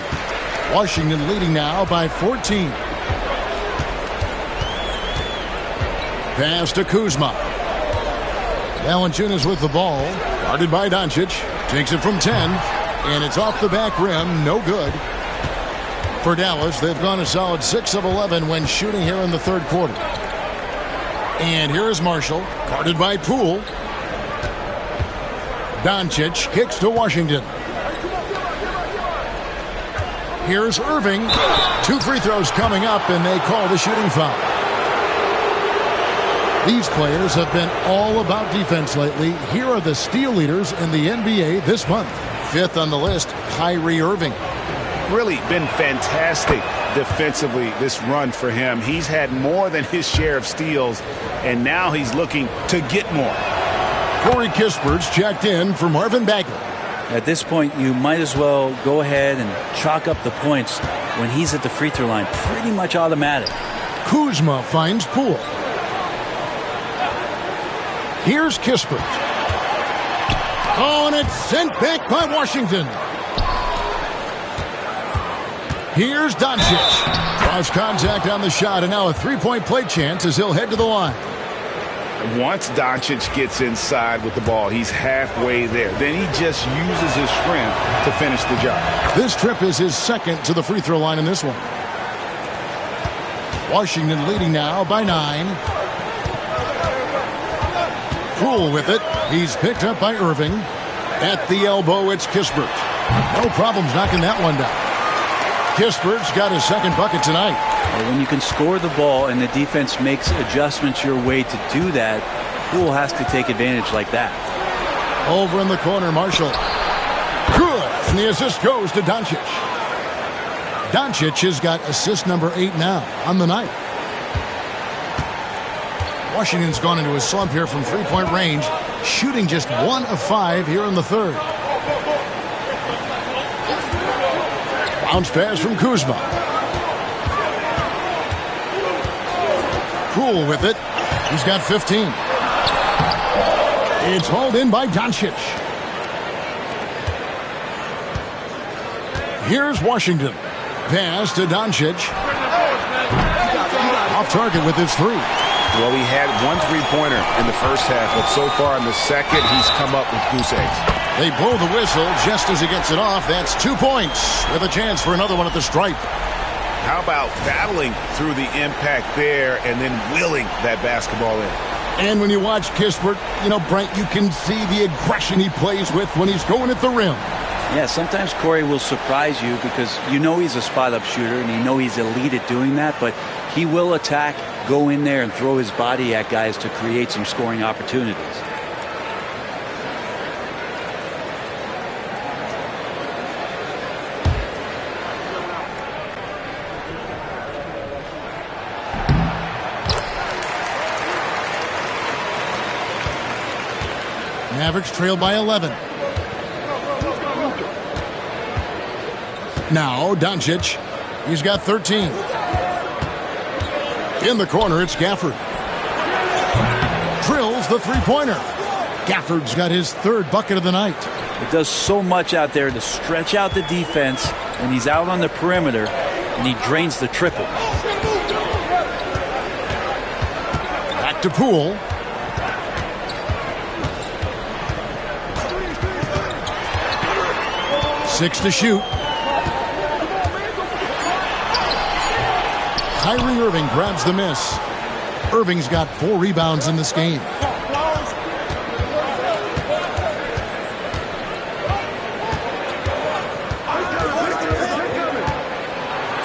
Washington leading now by 14. Pass to Kuzma. Valanciunas with the ball. Guarded by Doncic. Takes it from 10. And it's off the back rim. No good. For Dallas, they've gone a solid 6 of 11 when shooting here in the third quarter. And here is Marshall. Guarded by Poole. Doncic kicks to Washington. Here's Irving. 2 free throws coming up, and they call the shooting foul. These players have been all about defense lately. Here are the steal leaders in the NBA this month. 5th on the list, Kyrie Irving. Really been fantastic defensively this run for him. He's had more than his share of steals, and now he's looking to get more. Corey Kispert's checked in for Marvin Bagley. At this point, you might as well go ahead and chalk up the points when he's at the free throw line. Pretty much automatic. Kuzma finds Poole. Here's Kispert. Oh, and it's sent back by Washington. Here's Doncic. Cross contact on the shot, and now a three-point play chance as he'll head to the line. Once Doncic gets inside with the ball, he's halfway there. Then he just uses his strength to finish the job. This trip is his second to the free throw line in this one. Washington leading now by 9. Poole with it. He's picked up by Irving. At the elbow, it's Kispert. No problems knocking that one down. Kispert's got his second bucket tonight. Well, when you can score the ball and the defense makes adjustments your way to do that, Poole has to take advantage like that. Over in the corner, Marshall. Good. And the assist goes to Doncic. Doncic has got assist number 8 now on the night. Washington's gone into a slump here from three-point range, shooting just 1 of 5 here in the third. Bounce pass from Kuzma. Poole with it. He's got 15. It's hauled in by Doncic. Here's Washington. Pass to Doncic. Off target with his 3. Well, he had 1 3-pointer in the first half, but so far in the second, he's come up with goose eggs. They blow the whistle just as he gets it off. That's 2 points with a chance for another one at the stripe. How about battling through the impact there and then wheeling that basketball in? And when you watch Kispert, Brent, you can see the aggression he plays with when he's going at the rim. Yeah, sometimes Corey will surprise you because he's a spot-up shooter and he's elite at doing that, but he will attack, go in there, and throw his body at guys to create some scoring opportunities. Mavericks trail by 11. Now Doncic. He's got 13. In the corner, it's Gafford. Drills the three-pointer. Gafford's got his 3rd bucket of the night. It does so much out there to stretch out the defense when he's out on the perimeter, and he drains the triple. Back to Poole. Six to shoot. Kyrie Irving grabs the miss. Irving's got 4 rebounds in this game.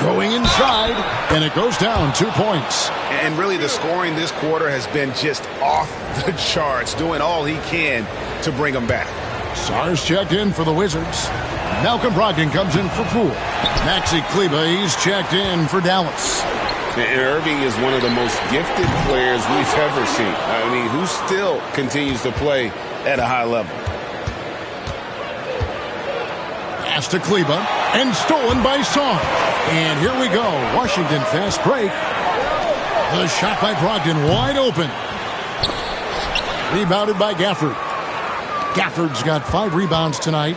Going inside, and it goes down 2 points. And really the scoring this quarter has been just off the charts, doing all he can to bring them back. Sars checked in for the Wizards. Malcolm Brogdon comes in for Poole. Maxi Kleber, he's checked in for Dallas. And Irving is one of the most gifted players we've ever seen. I mean, who still continues to play at a high level. Pass to Kleber, and stolen by Song. And here we go. Washington fast break. The shot by Brogdon wide open. Rebounded by Gafford. Gafford's got 5 rebounds tonight.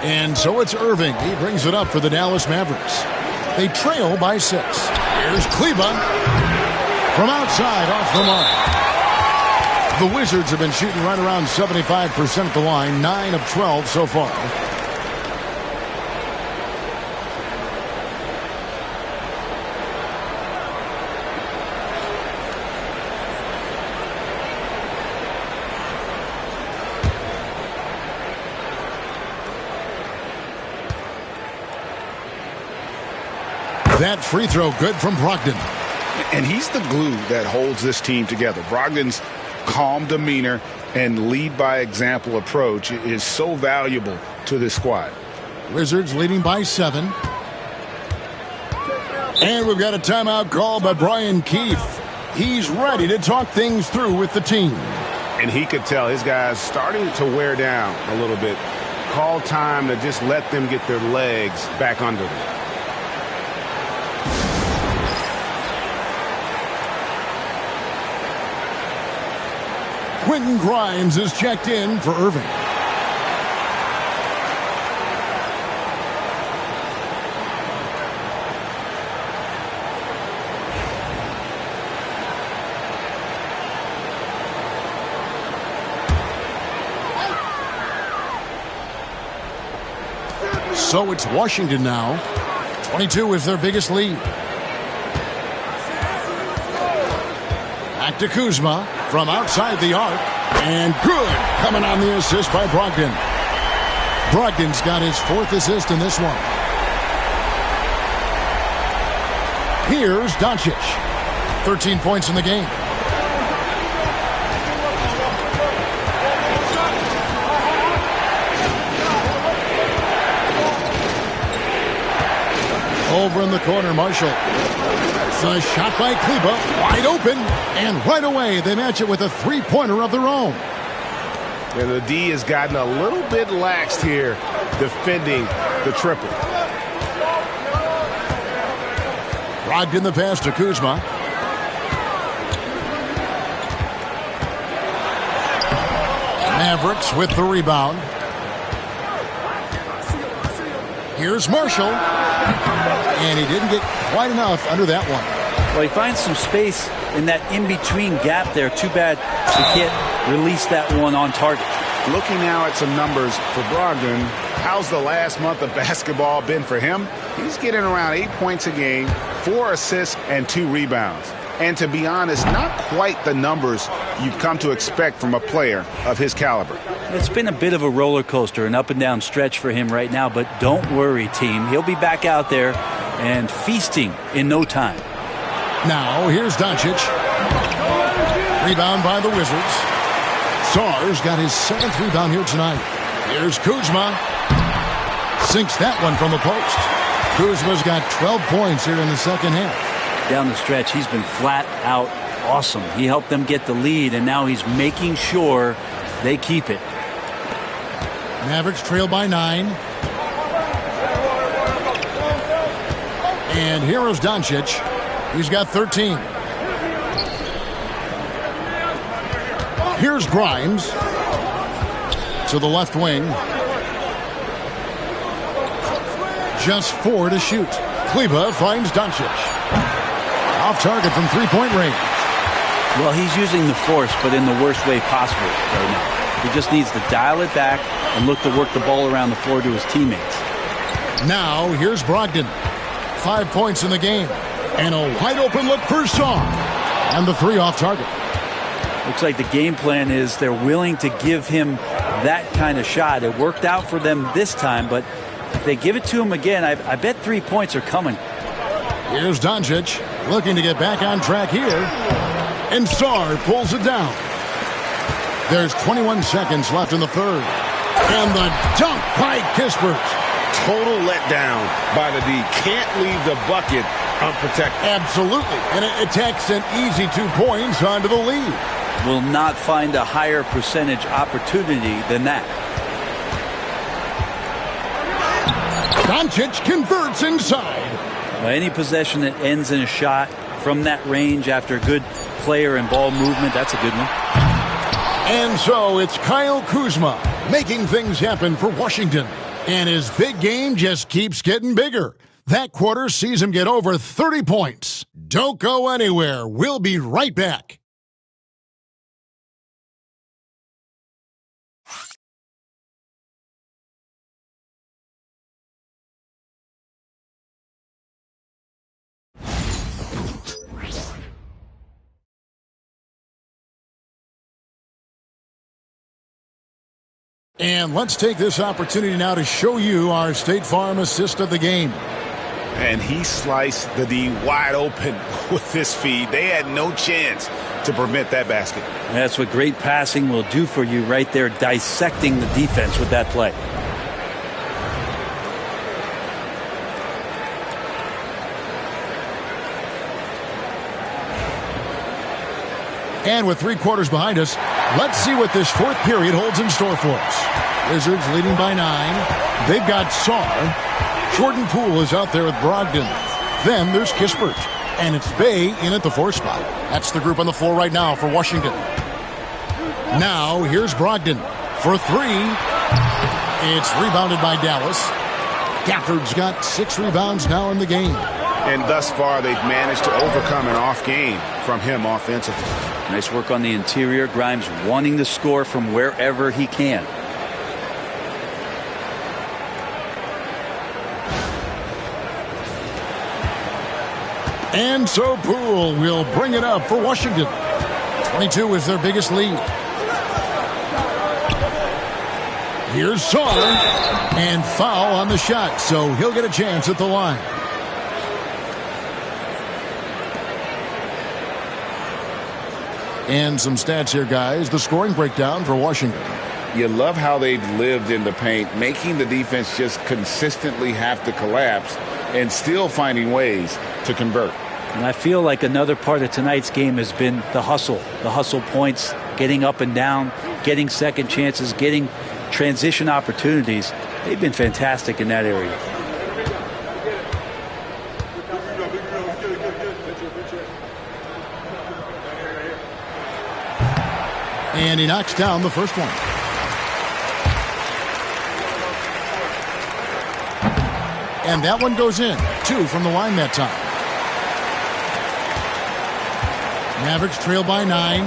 And so it's Irving. He brings it up for the Dallas Mavericks. They trail by 6. Here's Kleber. From outside, off the mark. The Wizards have been shooting right around 75% at the line. 9 of 12 so far. That free throw good from Brogdon. And he's the glue that holds this team together. Brogdon's calm demeanor and lead by example approach is so valuable to this squad. Wizards leading by 7. And we've got a timeout call by Brian Keefe. He's ready to talk things through with the team. And he could tell his guys starting to wear down a little bit. Call time to just let them get their legs back under them. Quentin Grimes is checked in for Irving. So it's Washington now. 22 is their biggest lead. Back to Kuzma from outside the arc. And good coming on the assist by Brogdon. Brogdon's got his 4th assist in this one. Here's Doncic. 13 points in the game. Over in the corner, Marshall. The shot by Kleber, wide open, and right away they match it with a three-pointer of their own. And the D has gotten a little bit laxed here defending the triple. Brogdon the pass to Kuzma. Mavericks with the rebound. Here's Marshall. And he didn't get quite enough under that one. Well, he finds some space in that in-between gap there. Too bad he can't release that one on target. Looking now at some numbers for Brogdon, how's the last month of basketball been for him? He's getting around 8 points a game, 4 assists, and 2 rebounds. And to be honest, not quite the numbers you've come to expect from a player of his caliber. It's been a bit of a roller coaster, an up and down stretch for him right now, but don't worry, team. He'll be back out there and feasting in no time. Now, here's Doncic. Rebound by the Wizards. Sarr's got his 7th rebound here tonight. Here's Kuzma. Sinks that one from the post. Kuzma's got 12 points here in the second half. Down the stretch, he's been flat out awesome. He helped them get the lead, and now he's making sure they keep it. Mavericks trail by 9. And here is Doncic. He's got 13. Here's Grimes to the left wing. Just 4 to shoot. Kleber finds Doncic. Off target from three-point range. Well, he's using the force, but in the worst way possible right now. He just needs to dial it back and look to work the ball around the floor to his teammates. Now, here's Brogdon. 5 points in the game. And a wide-open look for Song. And the 3 off target. Looks like the game plan is they're willing to give him that kind of shot. It worked out for them this time, but if they give it to him again, I bet 3 points are coming. Here's Doncic looking to get back on track here. And Sarr pulls it down. There's 21 seconds left in the third. And the dunk by Kispert. Total letdown by the D. Can't leave the bucket unprotected. Absolutely. And it takes an easy 2 points onto the lead. Will not find a higher percentage opportunity than that. Doncic converts inside. Any possession that ends in a shot from that range after a good player and ball movement, that's a good one. And so it's Kyle Kuzma making things happen for Washington. And his big game just keeps getting bigger. That quarter sees him get over 30 points. Don't go anywhere. We'll be right back. And let's take this opportunity now to show you our State Farm assist of the game. And he sliced the D wide open with this feed. They had no chance to prevent that basket. That's what great passing will do for you right there, dissecting the defense with that play. And with 3 quarters behind us, let's see what this 4th period holds in store for us. Wizards leading by 9. They've got Sarr. Jordan Poole is out there with Brogdon. Then there's Kispert. And it's Bay in at the 4 spot. That's the group on the floor right now for Washington. Now here's Brogdon for 3. It's rebounded by Dallas. Gafford's got 6 rebounds now in the game. And thus far, they've managed to overcome an off game from him offensively. Nice work on the interior. Grimes wanting to score from wherever he can. And so Poole will bring it up for Washington. 22 is their biggest lead. Here's Saar, and foul on the shot, so he'll get a chance at the line. And some stats here, guys. The scoring breakdown for Washington. You love how they've lived in the paint, making the defense just consistently have to collapse and still finding ways to convert. And I feel like another part of tonight's game has been the hustle points, getting up and down, getting second chances, getting transition opportunities. They've been fantastic in that area. And he knocks down the first one. And that one goes in. 2 from the line that time. Mavericks trail by 9.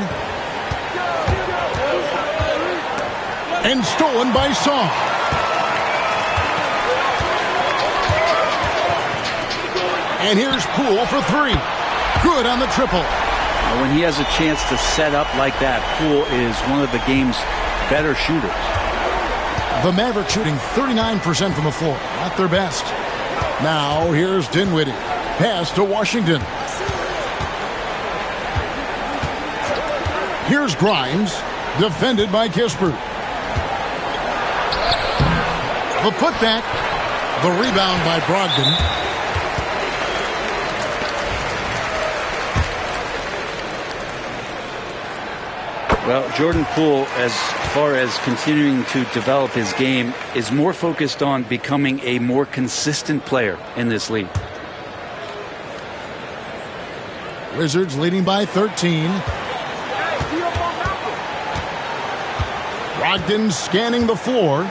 And stolen by Saar. And here's Poole for 3. Good on the triple. When he has a chance to set up like that, Poole is one of the game's better shooters. The Mavericks shooting 39% from the floor. Not their best. Now here's Dinwiddie. Pass to Washington. Here's Grimes. Defended by Kispert. The putback. The rebound by Brogdon. Well, Jordan Poole, as far as continuing to develop his game, is more focused on becoming a more consistent player in this league. Wizards leading by 13. Brogdon scanning the floor.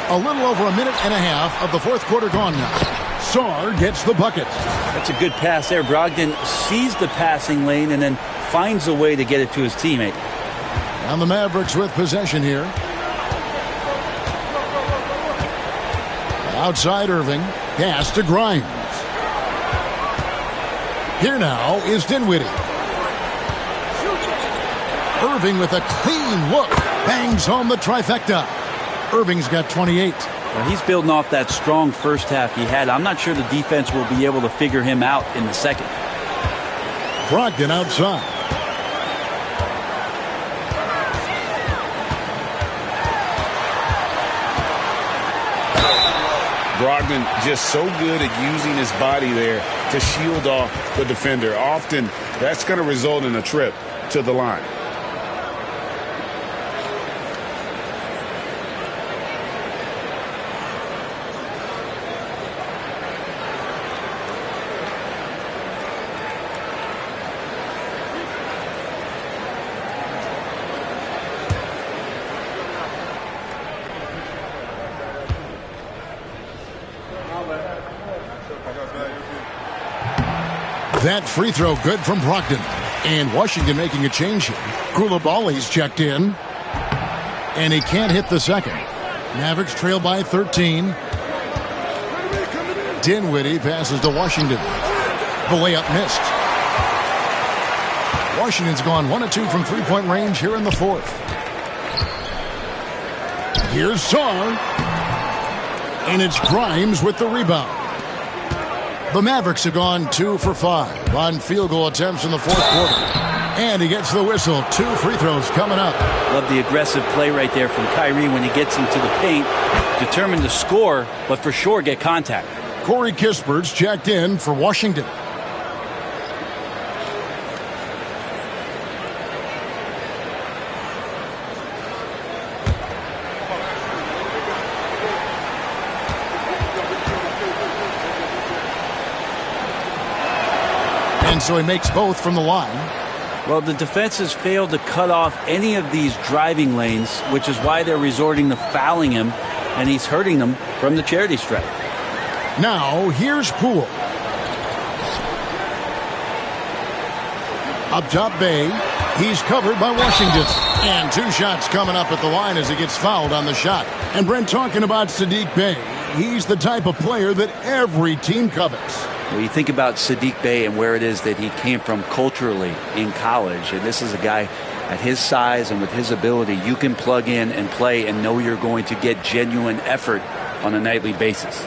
A little over a minute and a half of the fourth quarter gone now. Saar gets the bucket. That's a good pass there. Brogdon sees the passing lane and then finds a way to get it to his teammate. And the Mavericks with possession here. Outside Irving. Pass to Grimes. Here now is Dinwiddie. Irving with a clean look. Bangs home the trifecta. Irving's got 28. Well, he's building off that strong first half he had. I'm not sure the defense will be able to figure him out in the second. Brogdon outside. Brogdon just so good at using his body there to shield off the defender. Often that's going to result in a trip to the line. That free throw good from Brogdon. And Washington making a change here. Koulibaly's checked in. And he can't hit the second. Mavericks trail by 13. Dinwiddie passes to Washington. The layup missed. Washington's gone 1 of 2 from three-point range here in the fourth. Here's Saar. And it's Grimes with the rebound. The Mavericks have gone 2 for 5 on field goal attempts in the fourth quarter. And he gets the whistle. 2 free throws coming up. Love the aggressive play right there from Kyrie when he gets into the paint. Determined to score, but for sure get contact. Corey Kispert's checked in for Washington. And so he makes both from the line. Well, the defense has failed to cut off any of these driving lanes, which is why they're resorting to fouling him, and he's hurting them from the charity stripe. Now, here's Poole. Up top, Bay. He's covered by Washington. And 2 shots coming up at the line as he gets fouled on the shot. And Brent talking about Saddiq Bey. he's the type of player that every team covets. Well, you think about Saddiq Bey and where it is that he came from culturally in college, and this is a guy at his size and with his ability, you can plug in and play and know you're going to get genuine effort on a nightly basis.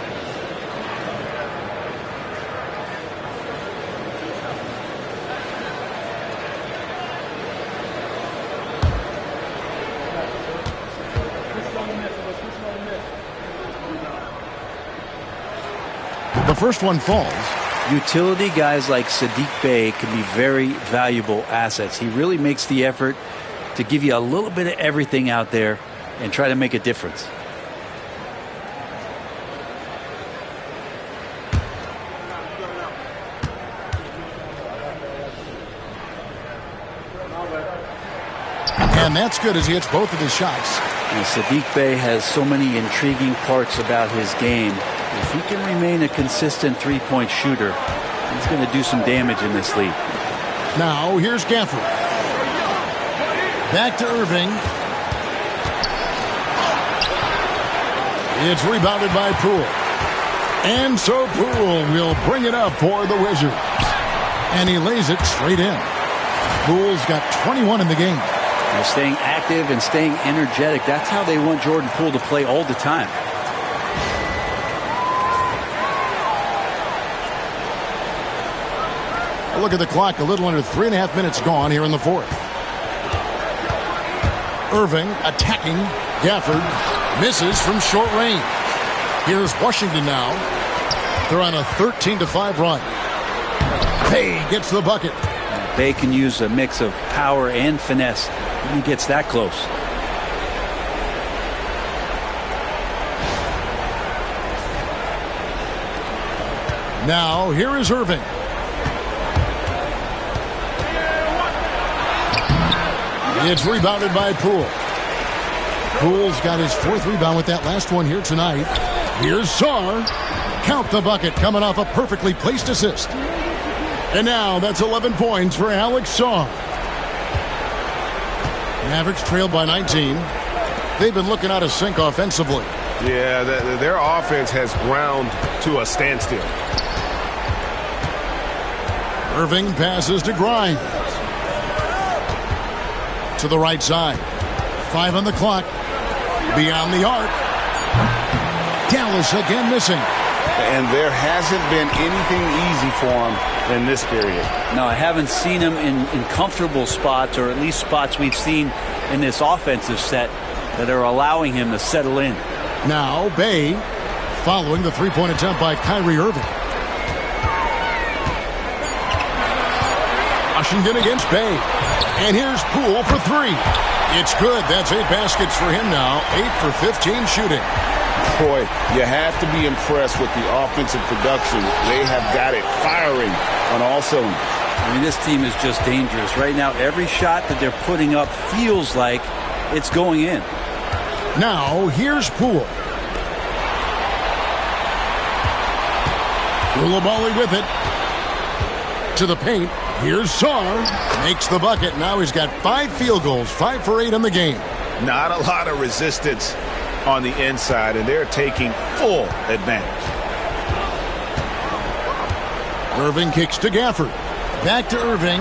The first one falls. Utility guys like Saddiq Bey can be very valuable assets. He really makes the effort to give you a little bit of everything out there and try to make a difference. And that's good as he hits both of his shots. And Saddiq Bey has so many intriguing parts about his game. If he can remain a consistent three-point shooter, he's going to do some damage in this league. Now, here's Gafford. Back to Irving. It's rebounded by Poole. And so Poole will bring it up for the Wizards. And he lays it straight in. Poole's got 21 in the game. They're staying active and staying energetic. That's how they want Jordan Poole to play all the time. Look at the clock, a little under 3.5 minutes gone here in the fourth. Irving attacking. Gafford misses from short range. Here's Washington now. They're on a 13-5 run. Bey gets the bucket. Bey can use a mix of power and finesse when he gets that close. Now, here is Irving. It's rebounded by Poole. Poole's got his fourth rebound with that last one here tonight. Here's Sarr. Count the bucket coming off a perfectly placed assist. And now that's 11 points for Alex Sarr. Mavericks trailed by 19. They've been looking out of sync offensively. Yeah, their offense has ground to a standstill. Irving passes to Grimes. To the right side. 5 on the clock. Beyond the arc. Dallas again missing. And there hasn't been anything easy for him in this period. No, I haven't seen him in comfortable spots, or at least spots we've seen in this offensive set that are allowing him to settle in. Now Bey following the three-point attempt by Kyrie Irving. Washington against Bey. And here's Poole for 3. It's good. That's 8 baskets for him now. 8 for 15 shooting. Boy, you have to be impressed with the offensive production. They have got it firing on all cylinders. I mean, this team is just dangerous. Right now, every shot that they're putting up feels like it's going in. Now, here's Poole. Koulibaly with it. To the paint. Here's Sarr. Makes the bucket. Now he's got 5 field goals. 5 for 8 in the game. Not a lot of resistance on the inside, and they're taking full advantage. Irving kicks to Gafford. Back to Irving.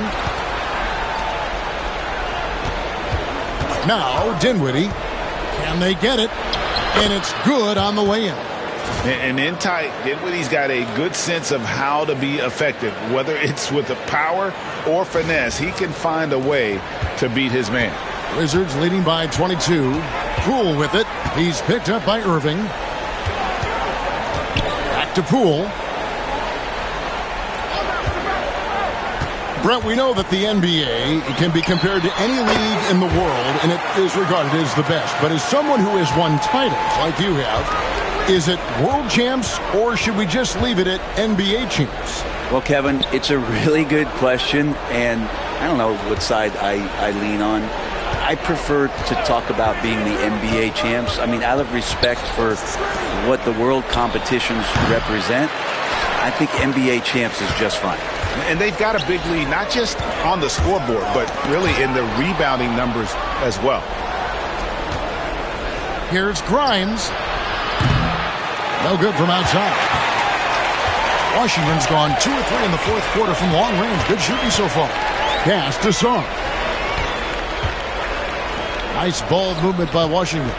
Now Dinwiddie. Can they get it? And it's good on the way-in. And in tight, Dinwiddie's got a good sense of how to be effective. Whether it's with the power or finesse, he can find a way to beat his man. Wizards leading by 22. Poole with it. He's picked up by Irving. Back to Poole. Brent, we know that the NBA can be compared to any league in the world, and it is regarded as the best. But as someone who has won titles like you have, is it world champs, or should we just leave it at NBA champs? Well, Kevin, it's a really good question, and I don't know what side I lean on. I prefer to talk about being the NBA champs. I mean, out of respect for what the world competitions represent, I think NBA champs is just fine. And they've got a big lead, not just on the scoreboard, but really in the rebounding numbers as well. Here's Grimes. No good from outside. Washington's gone 2 of 3 in the fourth quarter from long range. Good shooting so far. Pass to Song. Nice ball movement by Washington.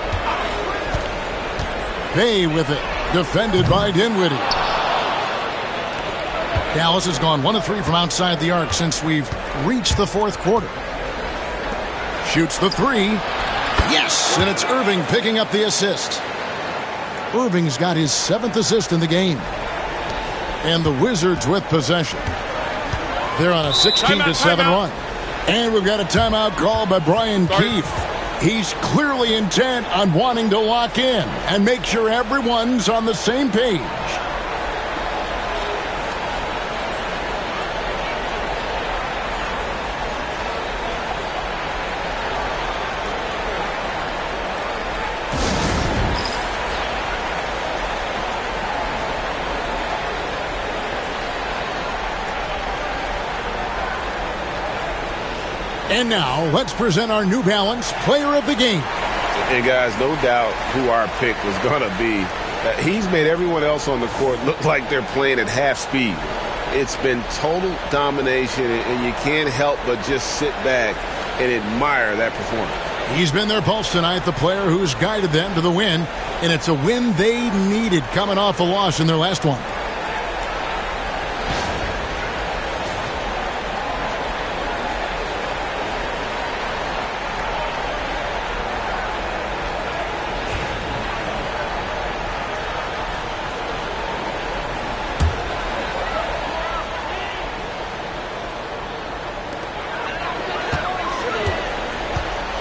Bay with it. Defended by Dinwiddie. Dallas has gone 1 of 3 from outside the arc since we've reached the fourth quarter. Shoots the 3. Yes! And it's Irving picking up the assist. Irving's got his 7th assist in the game. And the Wizards with possession. They're on a 16-7 run. And we've got a timeout called by Brian Keefe. He's clearly intent on wanting to lock in and make sure everyone's on the same page. And now, let's present our New Balance Player of the Game. And guys, no doubt who our pick was going to be. He's made everyone else on the court look like they're playing at half speed. It's been total domination, and you can't help but just sit back and admire that performance. He's been their pulse tonight, the player who's guided them to the win, and it's a win they needed coming off a loss in their last one.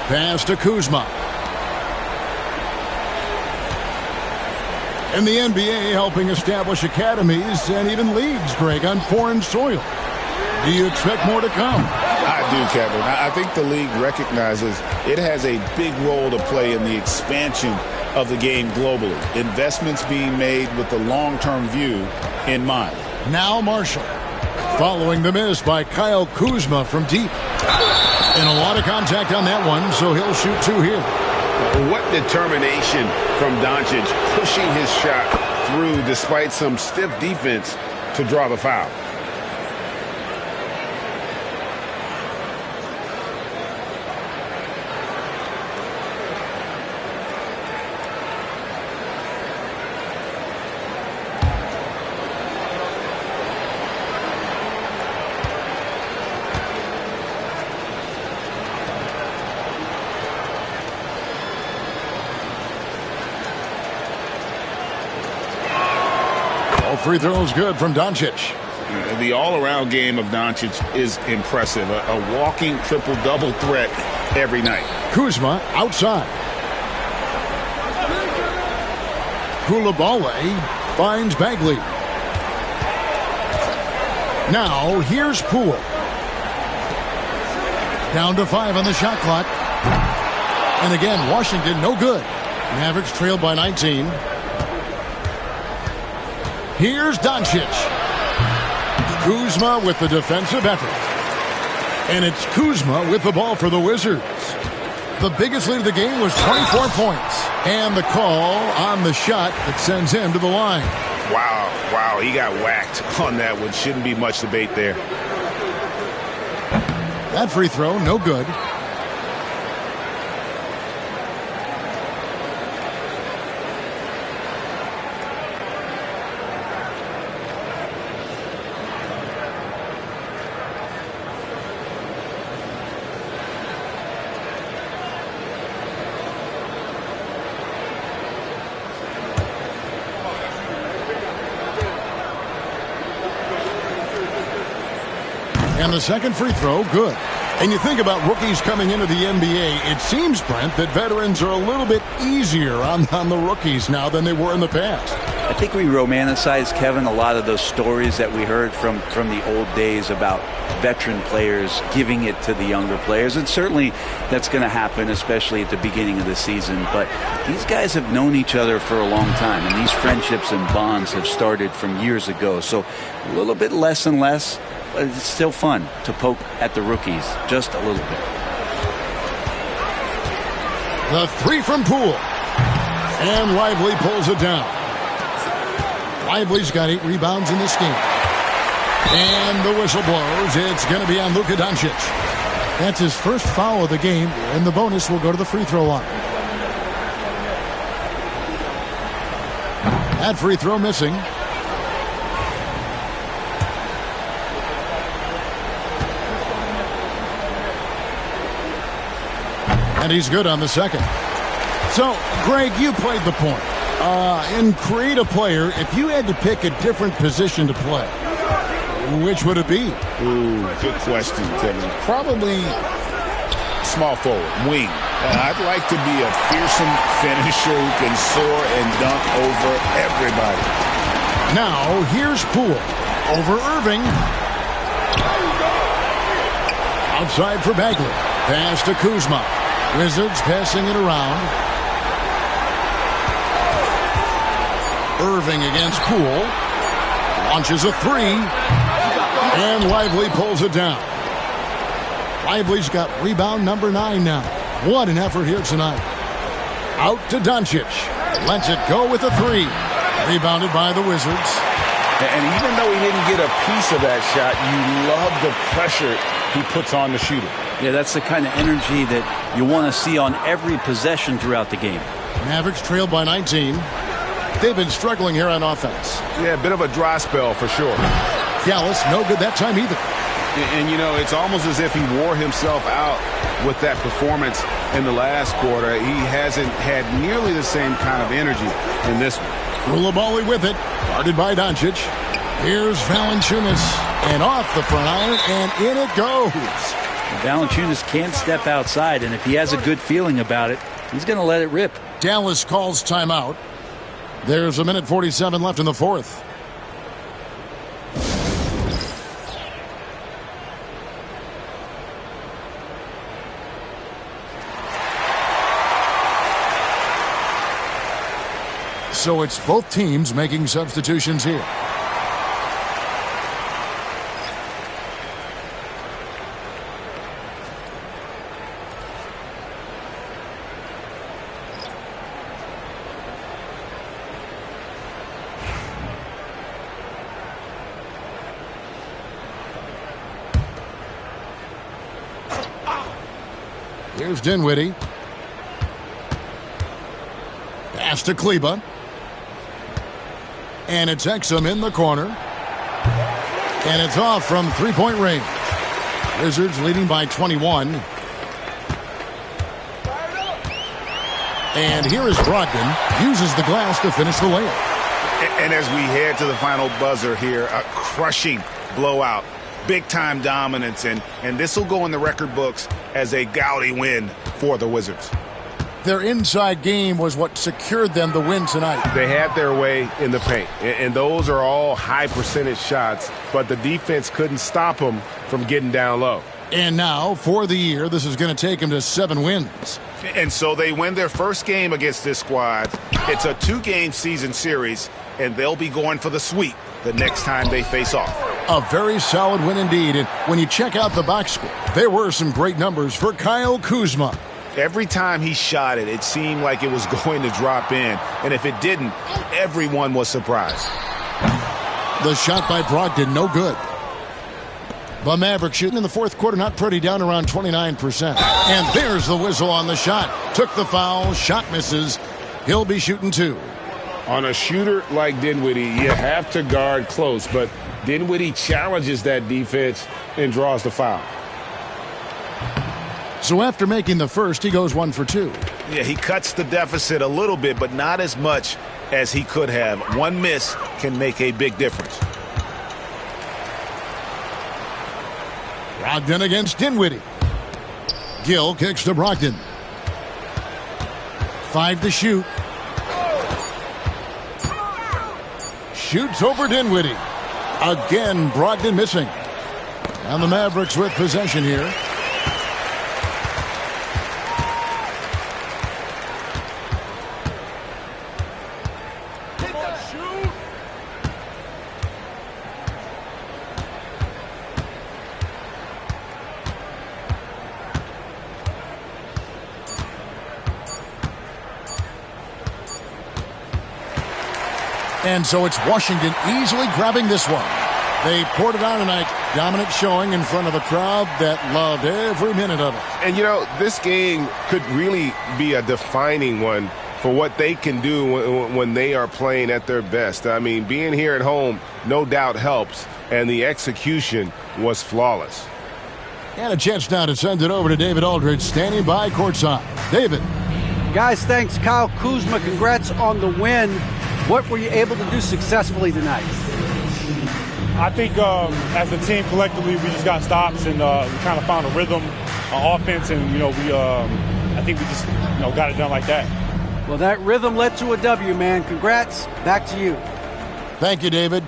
Pass to Kuzma. And the NBA helping establish academies and even leagues, Greg, on foreign soil. Do you expect more to come? I do, Kevin. I think the league recognizes it has a big role to play in the expansion of the game globally. Investments being made with the long-term view in mind. Now Marshall. Following the miss by Kyle Kuzma from deep. And a lot of contact on that one, so he'll shoot 2 here. What determination from Doncic, pushing his shot through despite some stiff defense to draw the foul. Free throws good from Doncic. The all-around game of Doncic is impressive. A walking triple-double threat every night. Kuzma outside. Koulibaly finds Bagley. Now here's Poole. Down to 5 on the shot clock. And again, Washington no good. Mavericks trailed by 19. Here's Doncic. Kuzma with the defensive effort. And it's Kuzma with the ball for the Wizards. The biggest lead of the game was 24 points. And the call on the shot that sends him to the line. Wow, he got whacked on that one. Shouldn't be much debate there. That free throw, no good. And the second free throw, good. And you think about rookies coming into the NBA, it seems, Brent, that veterans are a little bit easier on the rookies now than they were in the past. I think we romanticize, Kevin, a lot of those stories that we heard from the old days about veteran players giving it to the younger players. And certainly that's going to happen, especially at the beginning of the season. But these guys have known each other for a long time, and these friendships and bonds have started from years ago. So a little bit less and less. But it's still fun to poke at the rookies just a little bit. The three from Poole. And Lively pulls it down. Lively's got 8 rebounds in this game. And the whistle blows. It's going to be on Luka Doncic. That's his first foul of the game, and the bonus will go to the free throw line. That free throw missing. And he's good on the second. So, Greg, you played the point. In create a player, if you had to pick a different position to play, which would it be? Ooh, good question, Kevin. Probably small forward, wing. I'd like to be a fearsome finisher who can soar and dunk over everybody. Now, here's Poole over Irving. Outside for Bagley. Pass to Kuzma. Wizards passing it around. Irving against Poole. Launches a 3. And Lively pulls it down. Lively's got rebound number 9 now. What an effort here tonight. Out to Doncic. Lets it go with a 3. Rebounded by the Wizards. And even though he didn't get a piece of that shot, you love the pressure he puts on the shooter. Yeah, that's the kind of energy that you want to see on every possession throughout the game. Mavericks trailed by 19. They've been struggling here on offense. Yeah, a bit of a dry spell for sure. Gallus, no good that time either. And, you know, it's almost as if he wore himself out with that performance in the last quarter. He hasn't had nearly the same kind of energy in this one. Koulibaly with it. Guarded by Doncic. Here's Valanciunas. And off the front iron, and in it goes. Valanciunas can't step outside, and if he has a good feeling about it, he's going to let it rip. Dallas calls timeout. There's 1:47 left in the fourth. So it's both teams making substitutions here. Here's Dinwiddie. Pass to Kleba. And it's Exum in the corner. And it's off from three-point range. Wizards leading by 21. And here is Brogdon. Uses the glass to finish the layup. And as we head to the final buzzer here, a crushing blowout. Big-time dominance, and this will go in the record books as a gaudy win for the Wizards. Their inside game was what secured them the win tonight. They had their way in the paint, and those are all high-percentage shots, but the defense couldn't stop them from getting down low. And now, for the year, this is going to take them to 7 wins. And so they win their first game against this squad. It's a 2-game season series, and they'll be going for the sweep the next time they face off. A very solid win indeed. And when you check out the box score, there were some great numbers for Kyle Kuzma. Every time he shot it, it seemed like it was going to drop in. And if it didn't, everyone was surprised. The shot by Brogdon, no good. The Mavericks shooting in the fourth quarter, not pretty, down around 29%. And there's the whistle on the shot. Took the foul, shot misses. He'll be shooting 2. On a shooter like Dinwiddie, you have to guard close, but Dinwiddie challenges that defense and draws the foul. So after making the first, he goes 1 for 2. Yeah, he cuts the deficit a little bit, but not as much as he could have. One miss can make a big difference. Brogdon against Dinwiddie. Gill kicks to Brogdon. 5 to shoot. Shoots over Dinwiddie. Again, Brogdon missing. And the Mavericks with possession here. And so it's Washington easily grabbing this one. They poured it on tonight. Dominant showing in front of a crowd that loved every minute of it. And, this game could really be a defining one for what they can do when they are playing at their best. I mean, being here at home no doubt helps, and the execution was flawless. And a chance now to send it over to David Aldridge, standing by courtside. David. Guys, thanks. Kyle Kuzma, congrats on the win. What were you able to do successfully tonight? I think as a team collectively, we just got stops and we kind of found a rhythm on offense, and I think we just got it done like that. Well, that rhythm led to a W, man. Congrats. Back to you. Thank you, David.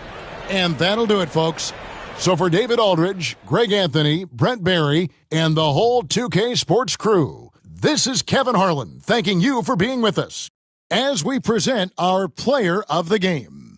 And that'll do it, folks. So for David Aldridge, Greg Anthony, Brent Barry, and the whole 2K Sports crew, this is Kevin Harlan thanking you for being with us as we present our player of the game.